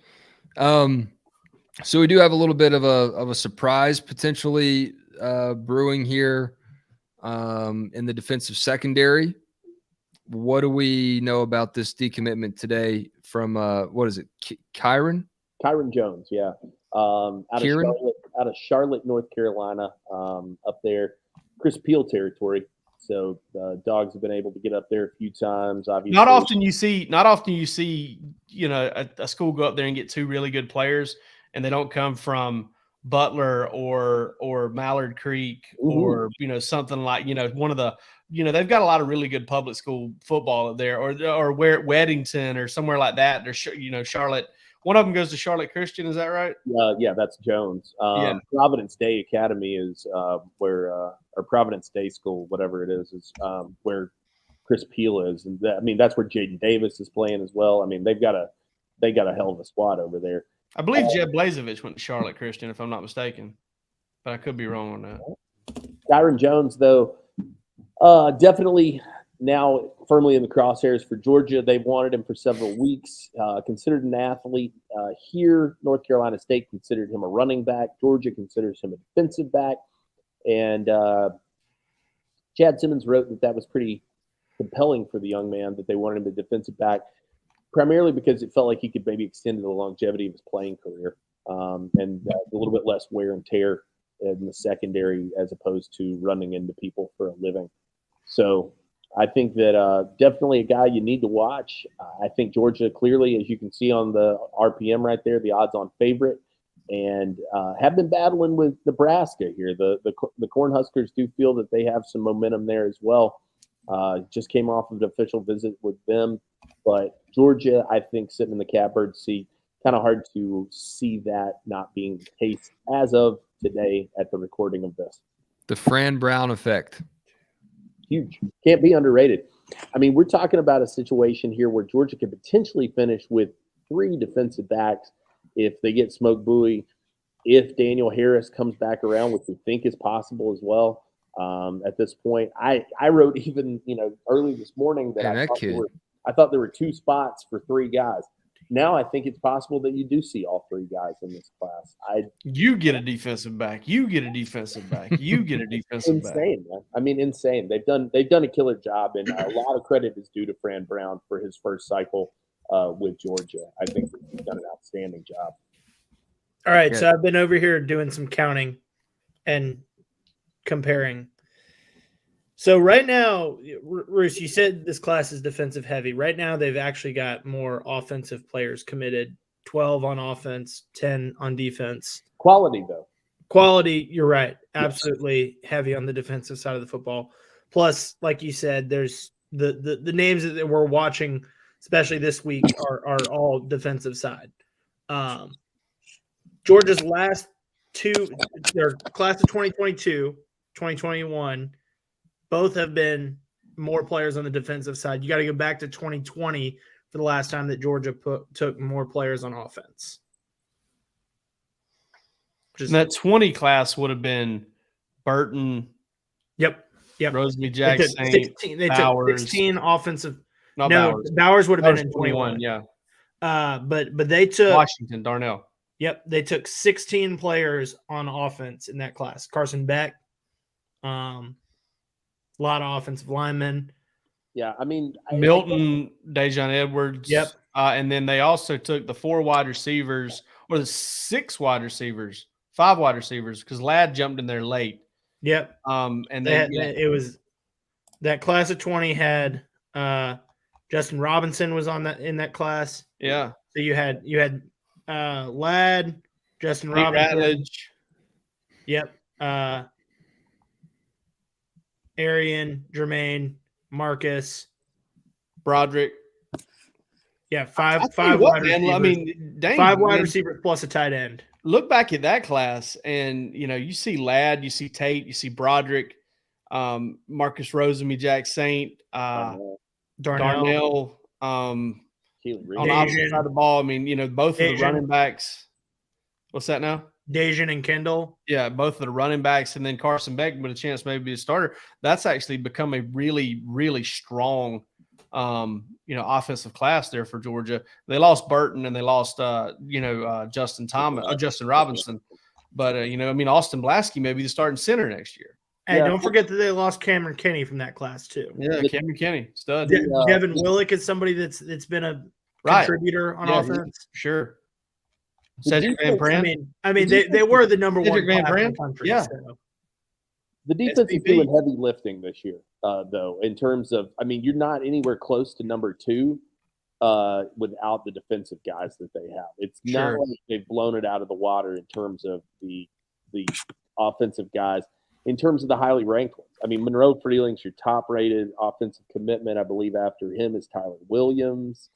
So we do have a little bit of a surprise potentially brewing here in the defensive secondary. What do we know about this decommitment today from what is it, Kyron Jones? Yeah, out of Charlotte, North Carolina, up there, Chris Peel territory. So the Dogs have been able to get up there a few times. Obviously, not often you see a school go up there and get 2 really good players, and they don't come from Butler or Mallard Creek or something like one of the they've got a lot of really good public school football up there, or where Weddington or somewhere like that. Or Charlotte. One of them goes to Charlotte Christian. Is that right? Yeah, that's Jones. Providence Day Academy is where, or Providence Day School, whatever it is where Chris Peel is, and that's where Jaden Davis is playing as well. I mean, they got a hell of a squad over there. I believe Jeb Blazevich went to Charlotte Christian, if I'm not mistaken, but I could be wrong on that. Kyron Jones, though, definitely now firmly in the crosshairs for Georgia. They've wanted him for several weeks. Considered an athlete here. North Carolina State considered him a running back. Georgia considers him a defensive back. And Chad Simmons wrote that was pretty compelling for the young man, that they wanted him a defensive back, primarily because it felt like he could maybe extend the longevity of his playing career and a little bit less wear and tear in the secondary as opposed to running into people for a living. So I think that definitely a guy you need to watch. I think Georgia clearly, as you can see on the RPM right there, the odds-on favorite, and have been battling with Nebraska here. The Cornhuskers do feel that they have some momentum there as well. Just came off of an official visit with them. But Georgia, I think, sitting in the catbird seat, kind of hard to see that not being the case as of today at the recording of this. The Fran Brown effect. Huge. Can't be underrated. I mean, we're talking about a situation here where Georgia could potentially finish with 3 defensive backs if they get Smoke Bowie, if Daniel Harris comes back around, which we think is possible as well. At this point, I wrote even early this morning that Man, I thought there were 2 spots for 3 guys. Now I think it's possible that you do see all 3 guys in this class. You get a defensive back. You get a defensive back. You get a defensive back. Insane, man. I mean, insane. They've done a killer job, and a lot of credit is due to Fran Brown for his first cycle with Georgia. I think he's done an outstanding job. All right, so I've been over here doing some counting and comparing. So right now, Roos, you said this class is defensive heavy. Right now, they've actually got more offensive players committed, 12 on offense, 10 on defense. Quality, though. Quality, you're right. Absolutely heavy on the defensive side of the football. Plus, like you said, there's the names that we're watching, especially this week, are all defensive side. Georgia's last 2, their class of 2022, 2021, both have been more players on the defensive side. You got to go back to 2020 for the last time that Georgia took more players on offense. And that 20 class would have been Burton. Yep. Rosemy Jackson. They took 16 offensive. Not no, Bowers would have been in 21. Yeah. But they took Washington, Darnell. Yep, they took 16 players on offense in that class. Carson Beck, a lot of offensive linemen. Yeah, I mean Milton, Dejon Edwards. Yep. And then they also took the 4 wide receivers, or the 6 wide receivers, 5 wide receivers, because Ladd jumped in there late. Yep. And then it was that class of 20 had Justin Robinson was in that class. Yeah. So you had Ladd, Justin Robinson. Ratledge. Yep. Arian, Jermaine, Marcus, Broderick. Yeah, five what, wide man, receivers. I mean, dang, 5 wide man. receivers plus a tight end. Look back at that class, and you see Ladd, you see Tate, you see Broderick, Marcus Rosemy, Jack Saint, Darnell, on the opposite side of the ball. I mean, both of the running backs. What's that now? Dejan and Kendall. Yeah, both of the running backs, and then Carson Beck with a chance maybe to be a starter. That's actually become a really, really strong, offensive class there for Georgia. They lost Burton and they lost, Justin Robinson. But, Austin Blasky may be the starting center next year. Hey, don't forget that they lost Cameron Kenny from that class too. Yeah, Cameron Kenny, stud. Devin Willick is somebody that's been a contributor on offense. Sure. Cedric Van Pran. I mean, they were the number one Van class in Pran? the country. Yeah. So. The defense is doing heavy lifting this year, though, in terms of, you're not anywhere close to number 2 without the defensive guys that they have. It's not like they've blown it out of the water in terms of the offensive guys. In terms of the highly ranked ones, Monroe Freeling's your top-rated offensive commitment. I believe after him is Tyler Williams.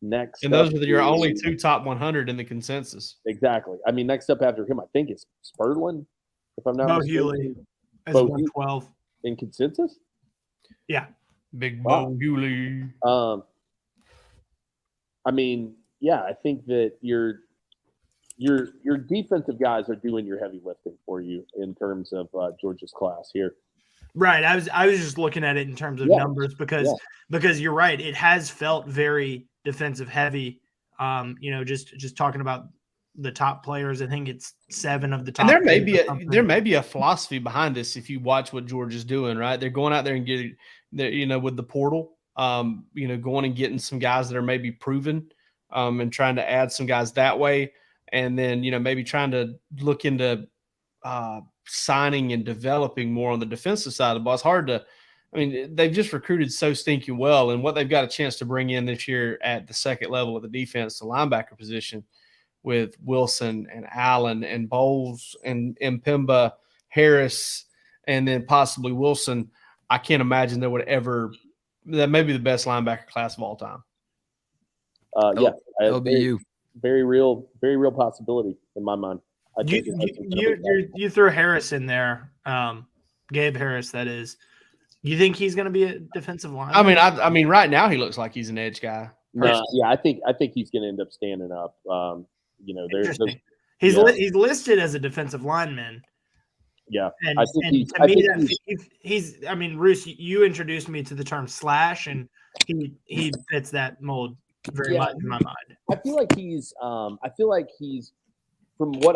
Next, and those are your only 2 top 100 in the consensus. Exactly. Next up after him, I think is Spurlin, if I'm not Bo mistaken. Hewley as 112 in consensus. Yeah, big Bo Hewley. I think that your defensive guys are doing your heavy lifting for you in terms of Georgia's class here. Right. I was just looking at it in terms of numbers because you're right. It has felt very defensive heavy. Just talking about the top players. I think it's 7 of the top. And there may be a philosophy behind this. If you watch what Georgia's doing, right? They're going out there and getting, with the portal, going and getting some guys that are maybe proven, and trying to add some guys that way. And then, maybe trying to look into signing and developing more on the defensive side of the ball. It's hard to – they've just recruited so stinking well. And what they've got a chance to bring in this year at the second level of the defense, the linebacker position, with Wilson and Allen and Bowles and Mpemba, Harris, and then possibly Wilson, I can't imagine there would ever – that may be the best linebacker class of all time. It'll be you. Very real possibility in my mind. You threw Harris in there, Gabe Harris. That is. You think he's going to be a defensive lineman? Right now he looks like he's an edge guy. I think he's going to end up standing up. He's listed as a defensive lineman. Yeah, And, I think and to me, he's. I mean, Roos, you introduced me to the term slash, and he fits that mold very much in my mind. I feel like he's. From what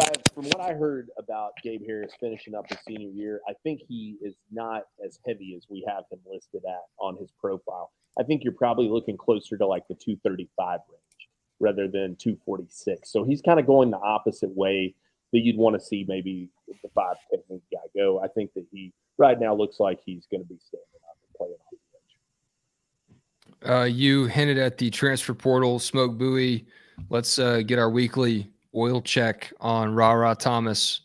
I heard about Gabe Harris finishing up his senior year, I think he is not as heavy as we have him listed at on his profile. I think you're probably looking closer to like the 235 range rather than 246. So he's kind of going the opposite way that you'd want to see maybe the 5 technique guy go. I think that he right now looks like he's going to be standing up and playing on the edge. You hinted at the transfer portal smoke buoy. Let's get our weekly oil check on Ra Thomas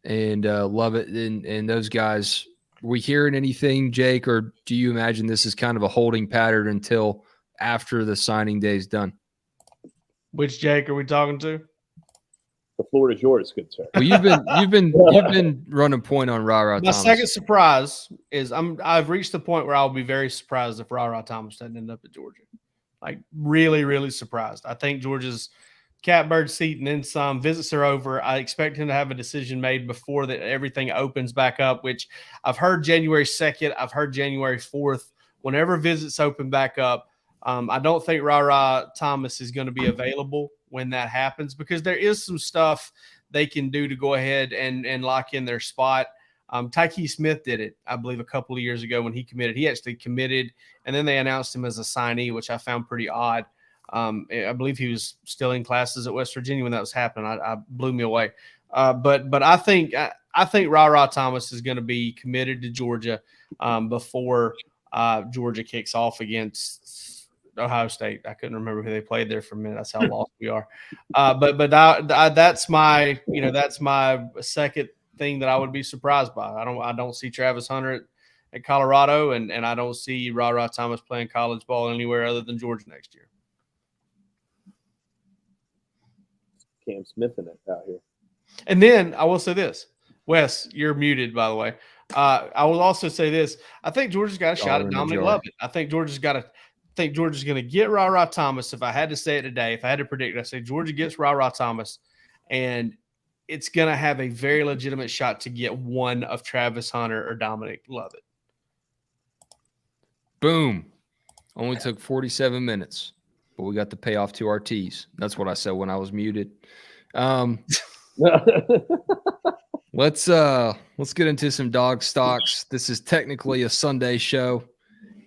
and Love It and those guys. Are we hearing anything, Jake, or do you imagine this is kind of a holding pattern until after the signing day is done? Which Jake are we talking to? The floor is yours, good sir. Well, you've been running point on Ra My Thomas. second surprise is I've reached the point where I'll be very surprised if Ra Thomas doesn't end up at Georgia. Like really, really surprised. I think Georgia's catbird seat and then some. Visits are over. I expect him to have a decision made before that everything opens back up, which I've heard January 2nd. I've heard January 4th. Whenever visits open back up, I don't think Ra Thomas is going to be available when that happens because there is some stuff they can do to go ahead and lock in their spot. Tyke Smith did it, I believe, a couple of years ago when he committed. He actually committed, and then they announced him as a signee, which I found pretty odd. I believe he was still in classes at West Virginia when that was happening. I blew me away. But I think Ra Thomas is going to be committed to Georgia before Georgia kicks off against Ohio State. I couldn't remember who they played there for a minute. That's how lost we are. That's my second thing that I would be surprised by. I don't see Travis Hunter at Colorado, and I don't see Ra Thomas playing college ball anywhere other than Georgia next year. Cam Smith in it out here. And then I will say this. Wes, you're muted, by the way. I will also say this. I think Georgia's got a shot at Dominic Lovett. I think Georgia's going to get Ra Thomas. If I had to say it today, if I had to predict it, I say Georgia gets Ra Thomas, and it's going to have a very legitimate shot to get one of Travis Hunter or Dominic Lovett. Boom. Only took 47 minutes, but we got the payoff to our T's. That's what I said when I was muted. Let's get into some dog stocks. This is technically a Sunday show.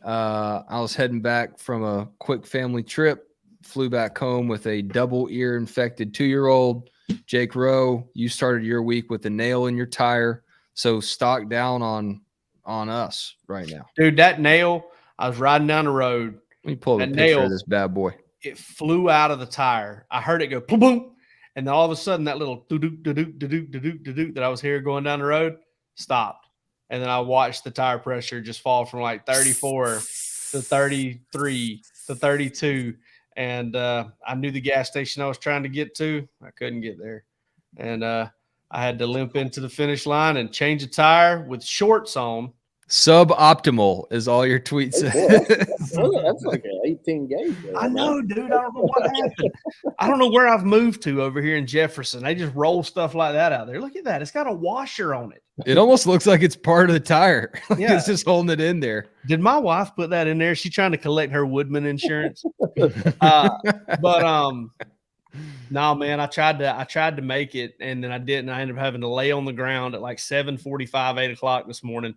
I was heading back from a quick family trip, flew back home with a double ear infected 2-year-old. Jake Rowe, you started your week with a nail in your tire. So stock down on us right now. Dude, that nail, I was riding down the road. Let me pull the picture of this bad boy. It flew out of the tire. I heard it go boom, boom. And then all of a sudden, that little do-do-do-do-do-do-do-do that I was hearing going down the road stopped. And then I watched the tire pressure just fall from like 34 to 33 to 32. And I knew the gas station I was trying to get to. I couldn't get there. And I had to limp into the finish line and change a tire with shorts on. Suboptimal is all your tweets. That's like an 18 gauge. I know, dude. I don't know what happened. I don't know where I've moved to over here in Jefferson. They just roll stuff like that out there. Look at that. It's got a washer on it. It almost looks like it's part of the tire. Yeah. It's just holding it in there. Did my wife put that in there? Is she trying to collect her Woodman insurance? No, man, I tried to make it, and then I didn't. I ended up having to lay on the ground at like 7:45, 8 o'clock this morning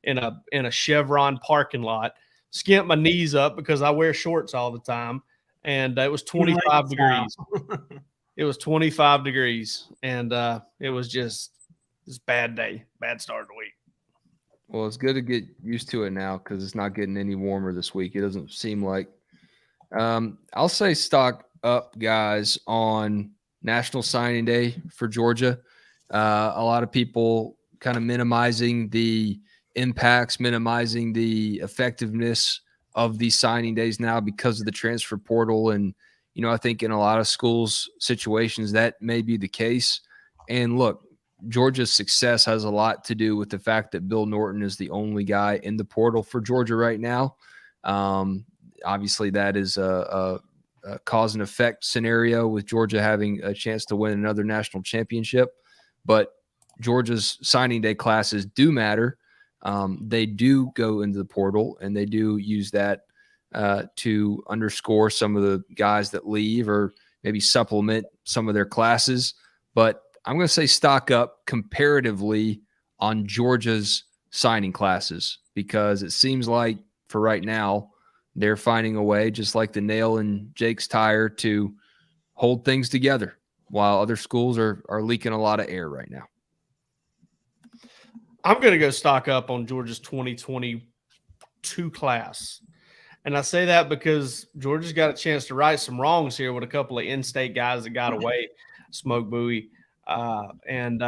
in a Chevron parking lot, skimp my knees up because I wear shorts all the time, and it was 25 degrees. It was 25 degrees, and it was just this bad day, bad start of the week. Well, it's good to get used to it now because it's not getting any warmer this week. It doesn't seem like. I'll say stock up, guys, on National Signing Day for Georgia. A lot of people kind of minimizing the impacts, minimizing the effectiveness of these signing days now because of the transfer portal. And, I think in a lot of schools situations that may be the case. And look, Georgia's success has a lot to do with the fact that Bill Norton is the only guy in the portal for Georgia right now. Obviously that is a cause and effect scenario with Georgia having a chance to win another national championship. But Georgia's signing day classes do matter. They do go into the portal, and they do use that to underscore some of the guys that leave or maybe supplement some of their classes. But I'm going to say stock up comparatively on Georgia's signing classes, because it seems like for right now, they're finding a way, just like the nail in Jake's tire, to hold things together while other schools are leaking a lot of air right now. I'm going to go stock up on Georgia's 2022 class. And I say that because Georgia's got a chance to right some wrongs here with a couple of in-state guys that got away, Smoke Bowie and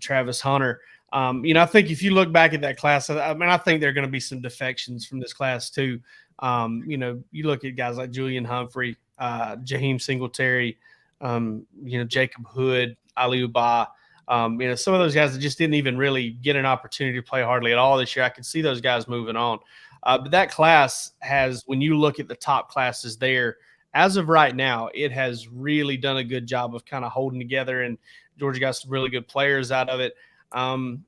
Travis Hunter. I think if you look back at that class, I think there are going to be some defections from this class too. You look at guys like Julian Humphrey, Jaheim Singletary, Jacob Hood, Ali Uba. Some of those guys that just didn't even really get an opportunity to play hardly at all this year. I could see those guys moving on. But that class has, when you look at the top classes there, as of right now, it has really done a good job of kind of holding together, and Georgia got some really good players out of it. And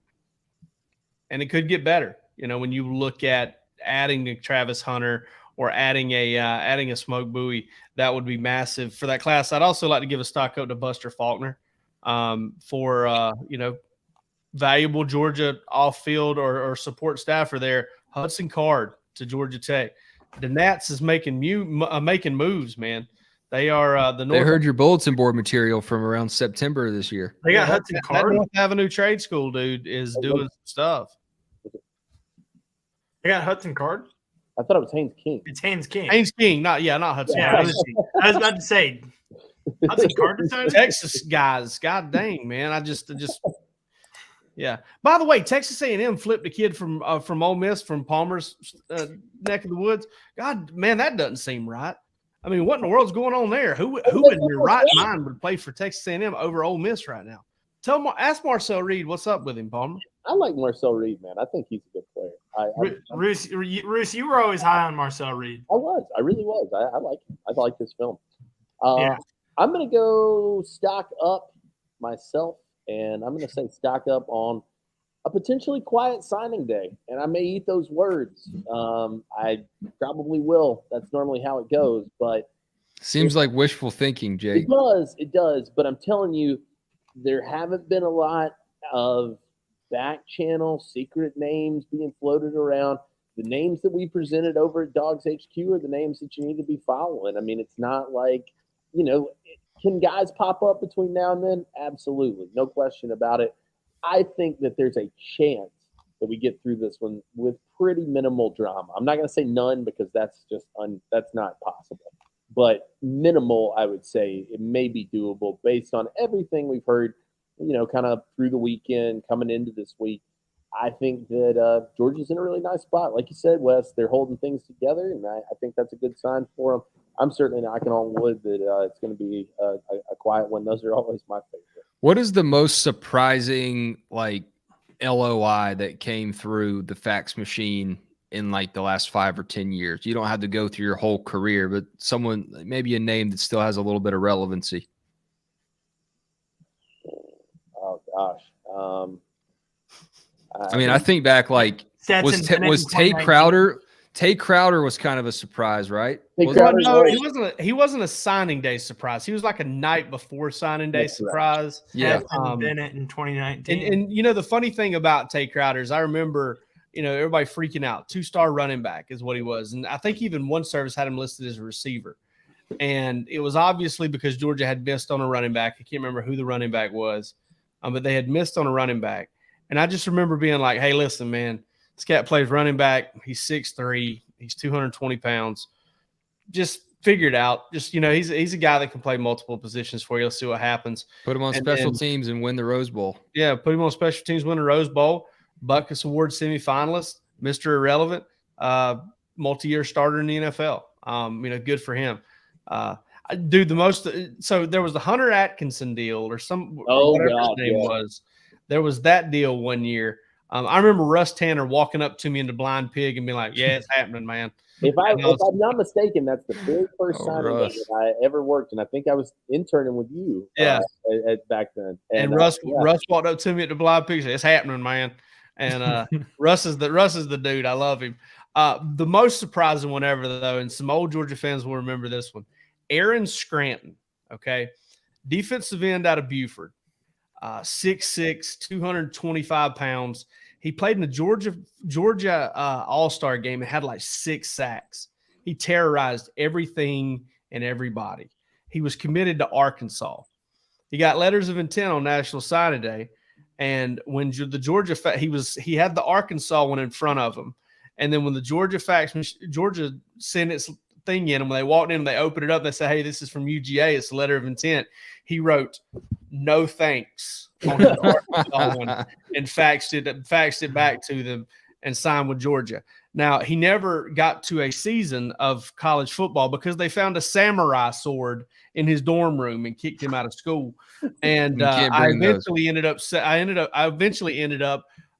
it could get better. When you look at adding a Travis Hunter or adding a Smoke Bowie, that would be massive for that class. I'd also like to give a stock up to Buster Faulkner for valuable Georgia off-field or support staffer there. Hudson Card to Georgia Tech. The Nats is making moves, man. They are the North. They heard your bulletin board material from around September of this year. They got Hudson Card. That North Avenue Trade School dude is doing some stuff. They got Hudson Card. I thought it was Haynes King. It's Haynes King. Haynes King, not Hudson. Yeah, Card. I was about to say Hudson Card. Texas guys, god dang, man! I just. Yeah. By the way, Texas A&M flipped a kid from Ole Miss, from Palmer's neck of the woods. God, man, that doesn't seem right. I mean, what in the world's going on there? Who in your right mind would play for Texas A&M over Ole Miss right now? Ask Marcel Reed what's up with him, Palmer. I like Marcel Reed, man. I think he's a good player. Roos, you were always high on Marcel Reed. I really was. I like him. I like this film. Yeah. I'm going to go stock up myself. And I'm going to say stock up on a potentially quiet signing day. And I may eat those words. I probably will. That's normally how it goes. But seems like wishful thinking, Jake. It does. But I'm telling you, there haven't been a lot of back channel secret names being floated around. The names that we presented over at DawgsHQ are the names that you need to be following. I mean, it's not like, can guys pop up between now and then? Absolutely. No question about it. I think that there's a chance that we get through this one with pretty minimal drama. I'm not going to say none, because that's just that's not possible. But minimal, I would say it may be doable based on everything we've heard, kind of through the weekend, coming into this week. I think that Georgia's in a really nice spot. Like you said, Wes, they're holding things together, and I think that's a good sign for them. I'm certainly knocking on wood that it's going to be a quiet one. Those are always my favorite. What is the most surprising, LOI that came through the fax machine in the last 5 or 10 years? You don't have to go through your whole career, but someone, maybe a name that still has a little bit of relevancy. Oh gosh. I think back was Tate Crowder. Tate Crowder was kind of a surprise, right? No, he wasn't a signing day surprise. He was like a night before signing day surprise. Yeah. Bennett in 2019. And the funny thing about Tate Crowder is I remember, everybody freaking out. 2-star running back is what he was. And I think even one service had him listed as a receiver. And it was obviously because Georgia had missed on a running back. I can't remember who the running back was, but they had missed on a running back. And I just remember being like, hey, listen, man, this cat plays running back. He's 6'3". He's 220 pounds. Just figure it out. Just, he's a guy that can play multiple positions for you. Let's see what happens. Put him on special teams and win the Rose Bowl. Yeah, put him on special teams, win the Rose Bowl. Butkus Award semifinalist, Mr. Irrelevant, multi-year starter in the NFL. Good for him. Dude, so there was the Hunter Atkinson deal or whatever his name was. There was that deal one year. I remember Russ Tanner walking up to me in the Blind Pig and being like, yeah, it's happening, man. If I'm not mistaken, that's the very first signing that I ever worked. And I think I was interning with you at back then. And Russ walked up to me at the Blind Pig. It's happening, man. And Russ is the dude. I love him. The most surprising one ever, though, and some old Georgia fans will remember this one. Aaron Scranton, okay, defensive end out of Buford, 6'6", 225 pounds. He played in the Georgia All-Star game and had like 6 sacks. He terrorized everything and everybody. He was committed to Arkansas. He got letters of intent on National Signing Day, and when the Georgia he had the Arkansas one in front of him, and then when the Georgia sent its thing in, and when they walked in, they opened it up. They said, "Hey, this is from UGA. It's a letter of intent." He wrote, "No thanks," on his Arkansas one and faxed it back to them and signed with Georgia. Now, he never got to a season of college football because they found a samurai sword in his dorm room and kicked him out of school. And I eventually ended up.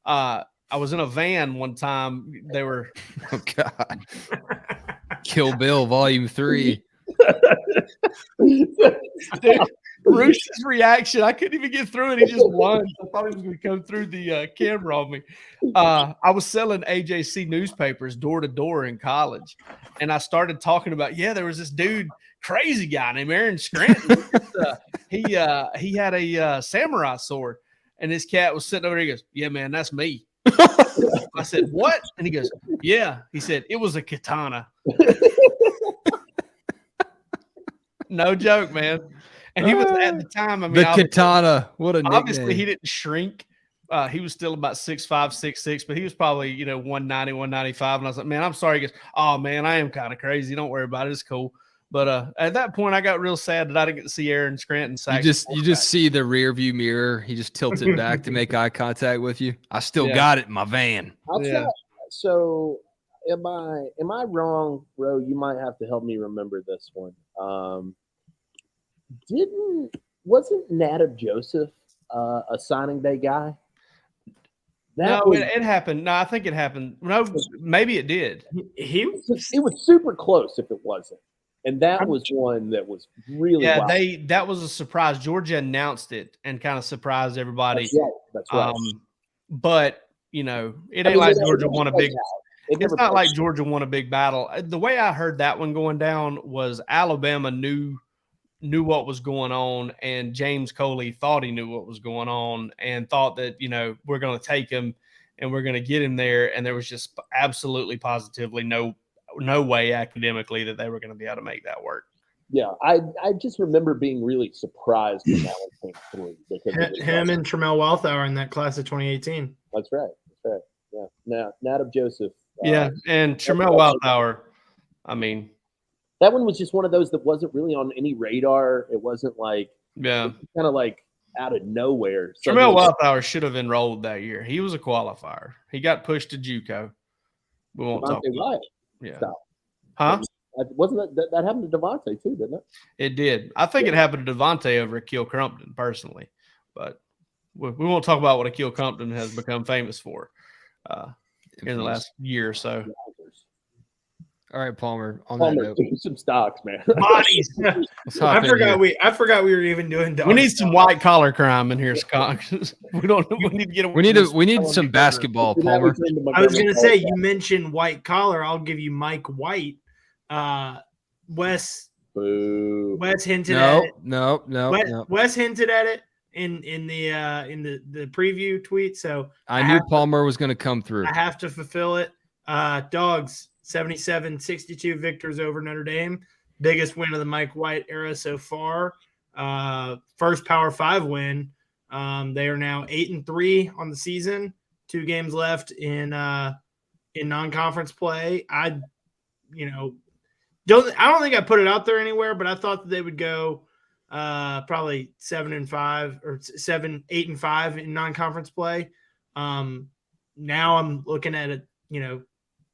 I was in a van one time. They were. Oh God. Kill Bill Volume 3. Dude, Bruce's reaction, I couldn't even get through it. He just lunged. I thought he was going to come through the camera on me. I was selling AJC newspapers door to door in college, and I started talking about, there was this dude, crazy guy named Aaron Scranton. He had a samurai sword, and his cat was sitting over there. He goes, "Yeah, man, that's me." I said, "What?" And he goes, "Yeah." He said, "It was a katana." No joke, man. And he was at the time. I mean, the katana. What a nickname. Obviously, he didn't shrink. He was still about 6'5", 6'6", but he was probably 190, 195. And I was like, "Man, I'm sorry." He goes, "Oh man, I am kind of crazy. Don't worry about it. It's cool." But at that point, I got real sad that I didn't get to see Aaron Scranton. You just see the rear view mirror. He just tilts it back to make eye contact with you. I still got it in my van. So, am I wrong, bro? You might have to help me remember this one. Wasn't Nadab Joseph a signing day guy? It happened. No, I think it happened. No, maybe it did. It was super close if it wasn't. And that was one that was really wild. That was a surprise. Georgia announced it and kind of surprised everybody. That's right. But it ain't like Georgia won a big. It's not like Georgia won a big battle. The way I heard that one going down was Alabama knew what was going on, and James Coley thought he knew what was going on and thought that we're going to take him and we're going to get him there, and there was just absolutely positively no way academically that they were going to be able to make that work. Yeah, I just remember being really surprised when that one came through. Because him and Tramel Walthour in that class of 2018. That's right. Yeah. Now, Nadab Joseph. And Tramel Walthour, I mean. That one was just one of those that wasn't really on any radar. It wasn't like kind of like out of nowhere. Tramel Walthour should have enrolled that year. He was a qualifier. He got pushed to JUCO. We won't talk about it. Yeah. Stop. Huh? Wasn't that happened to Devontae too, didn't it? It did. I think it happened to Devontae over at Akil Crumpton personally, but we won't talk about what Akil Crumpton has become famous for in the last year or so. All right, Palmer. On that note, some stocks, man. Bodies. I forgot we were even doing. We need some white collar crime in here, Scott. We need to get. We need some basketball, Palmer. I was gonna say you mentioned white collar. I'll give you Mike White. Wes hinted at it. No. Wes hinted at it in the preview tweet. So I knew Palmer was going to come through. I have to fulfill it. Dogs 77-62 victors over Notre Dame. Biggest win of the Mike White era so far. First Power 5 win. They are now 8-3 on the season. 2 games left in non-conference play. I don't think I put it out there anywhere, but I thought that they would go probably 7-5 or 8-5 in non-conference play. Now I'm looking at it,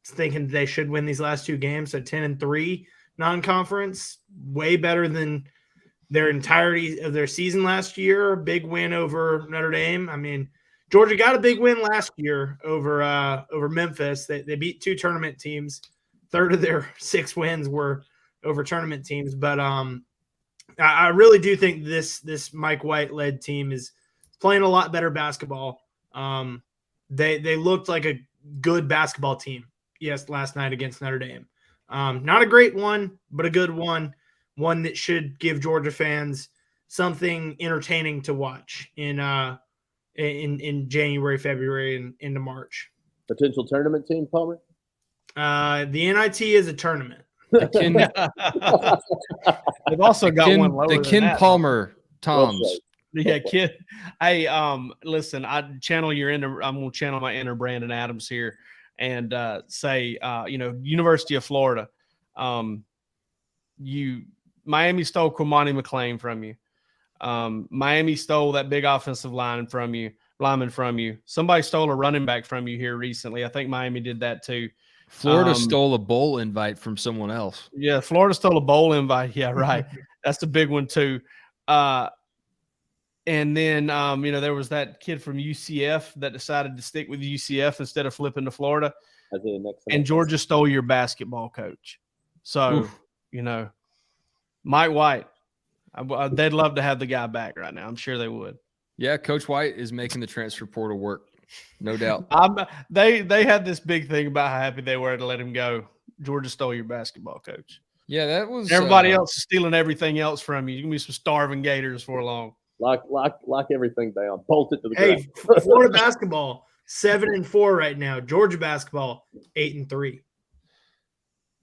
thinking they should win these last 2 games. So 10-3 non-conference, way better than their entirety of their season last year. Big win over Notre Dame. I mean, Georgia got a big win last year over Memphis. They beat 2 tournament teams. 3rd of their 6 wins were over tournament teams. But I really do think this Mike White led team is playing a lot better basketball. They looked like a good basketball team. Yes, last night against Notre Dame. Not a great one, but a good one. One that should give Georgia fans something entertaining to watch in January, February, and into March. Potential tournament team, Palmer? The NIT is a tournament. The They've also got one lower than Ken that, Palmer Toms. Yeah, kid. Hey, listen, I'm gonna channel my inner Brandon Adams here and say, University of Florida, Miami stole Kwamani McLean from you. Miami stole that big offensive lineman from you. Somebody stole a running back from you here recently. I think Miami did that too. Florida stole a bowl invite from someone else. Yeah, Florida stole a bowl invite. Yeah, right. That's the big one too. And then, there was that kid from UCF that decided to stick with UCF instead of flipping to Florida. And Georgia stole your basketball coach. So, Mike White, they'd love to have the guy back right now. I'm sure they would. Yeah, Coach White is making the transfer portal work. No doubt. They had this big thing about how happy they were to let him go. Georgia stole your basketball coach. Yeah, that was everybody else is stealing everything else from you. You're gonna be some starving Gators for long. Lock everything down. Bolt it to the ground. Florida basketball 7-4 right now. Georgia basketball 8-3.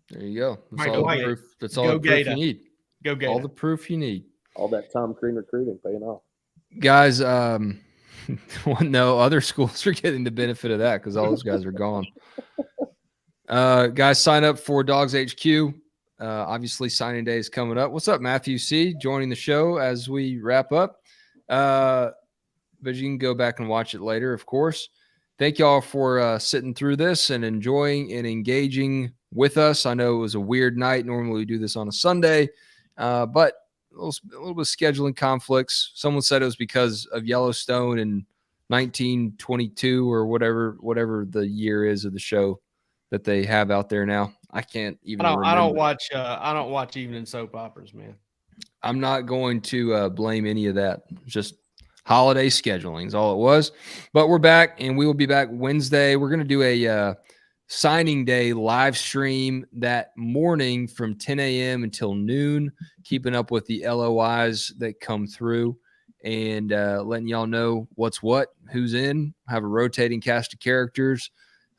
There you go. That's all the proof. That's all the proof you need. Go Gator. All the proof you need. All that Tom Crean recruiting paying off. Guys, no, other schools are getting the benefit of that because all those guys are gone. Guys, sign up for DawgsHQ. Obviously, signing day is coming up. What's up, Matthew C? Joining the show as we wrap up. But you can go back and watch it later, of course. Thank y'all for sitting through this and enjoying and engaging with us. I know it was a weird night. Normally we do this on a Sunday, but a little bit of scheduling conflicts. Someone said it was because of Yellowstone in 1922 or whatever the year is of the show that they have out there now. I can't even. I don't watch evening soap operas, man. I'm not going to blame any of that. Just holiday scheduling is all it was. But we're back, and we will be back Wednesday. We're going to do a signing day live stream that morning from 10 a.m. until noon, keeping up with the LOIs that come through and letting y'all know what's what, who's in. Have a rotating cast of characters,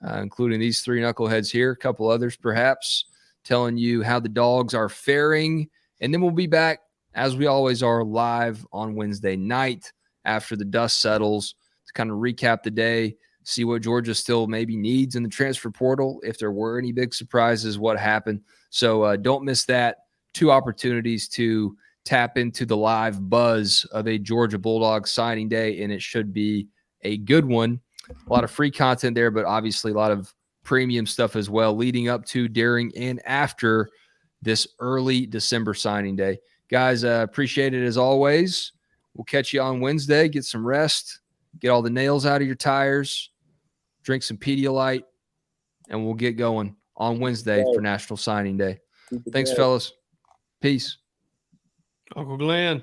including these three knuckleheads here, a couple others perhaps, telling you how the dogs are faring. And then we'll be back, as we always are, live on Wednesday night after the dust settles to kind of recap the day, see what Georgia still maybe needs in the transfer portal, if there were any big surprises, what happened. So don't miss that. 2 opportunities to tap into the live buzz of a Georgia Bulldogs signing day, and it should be a good one. A lot of free content there, but obviously a lot of premium stuff as well, leading up to, during, and after this early December signing day. Guys, appreciate it as always. We'll catch you on Wednesday. Get some rest. Get all the nails out of your tires. Drink some Pedialyte. And we'll get going on Wednesday for National Signing Day. Thanks, fellas. Peace. Uncle Glenn.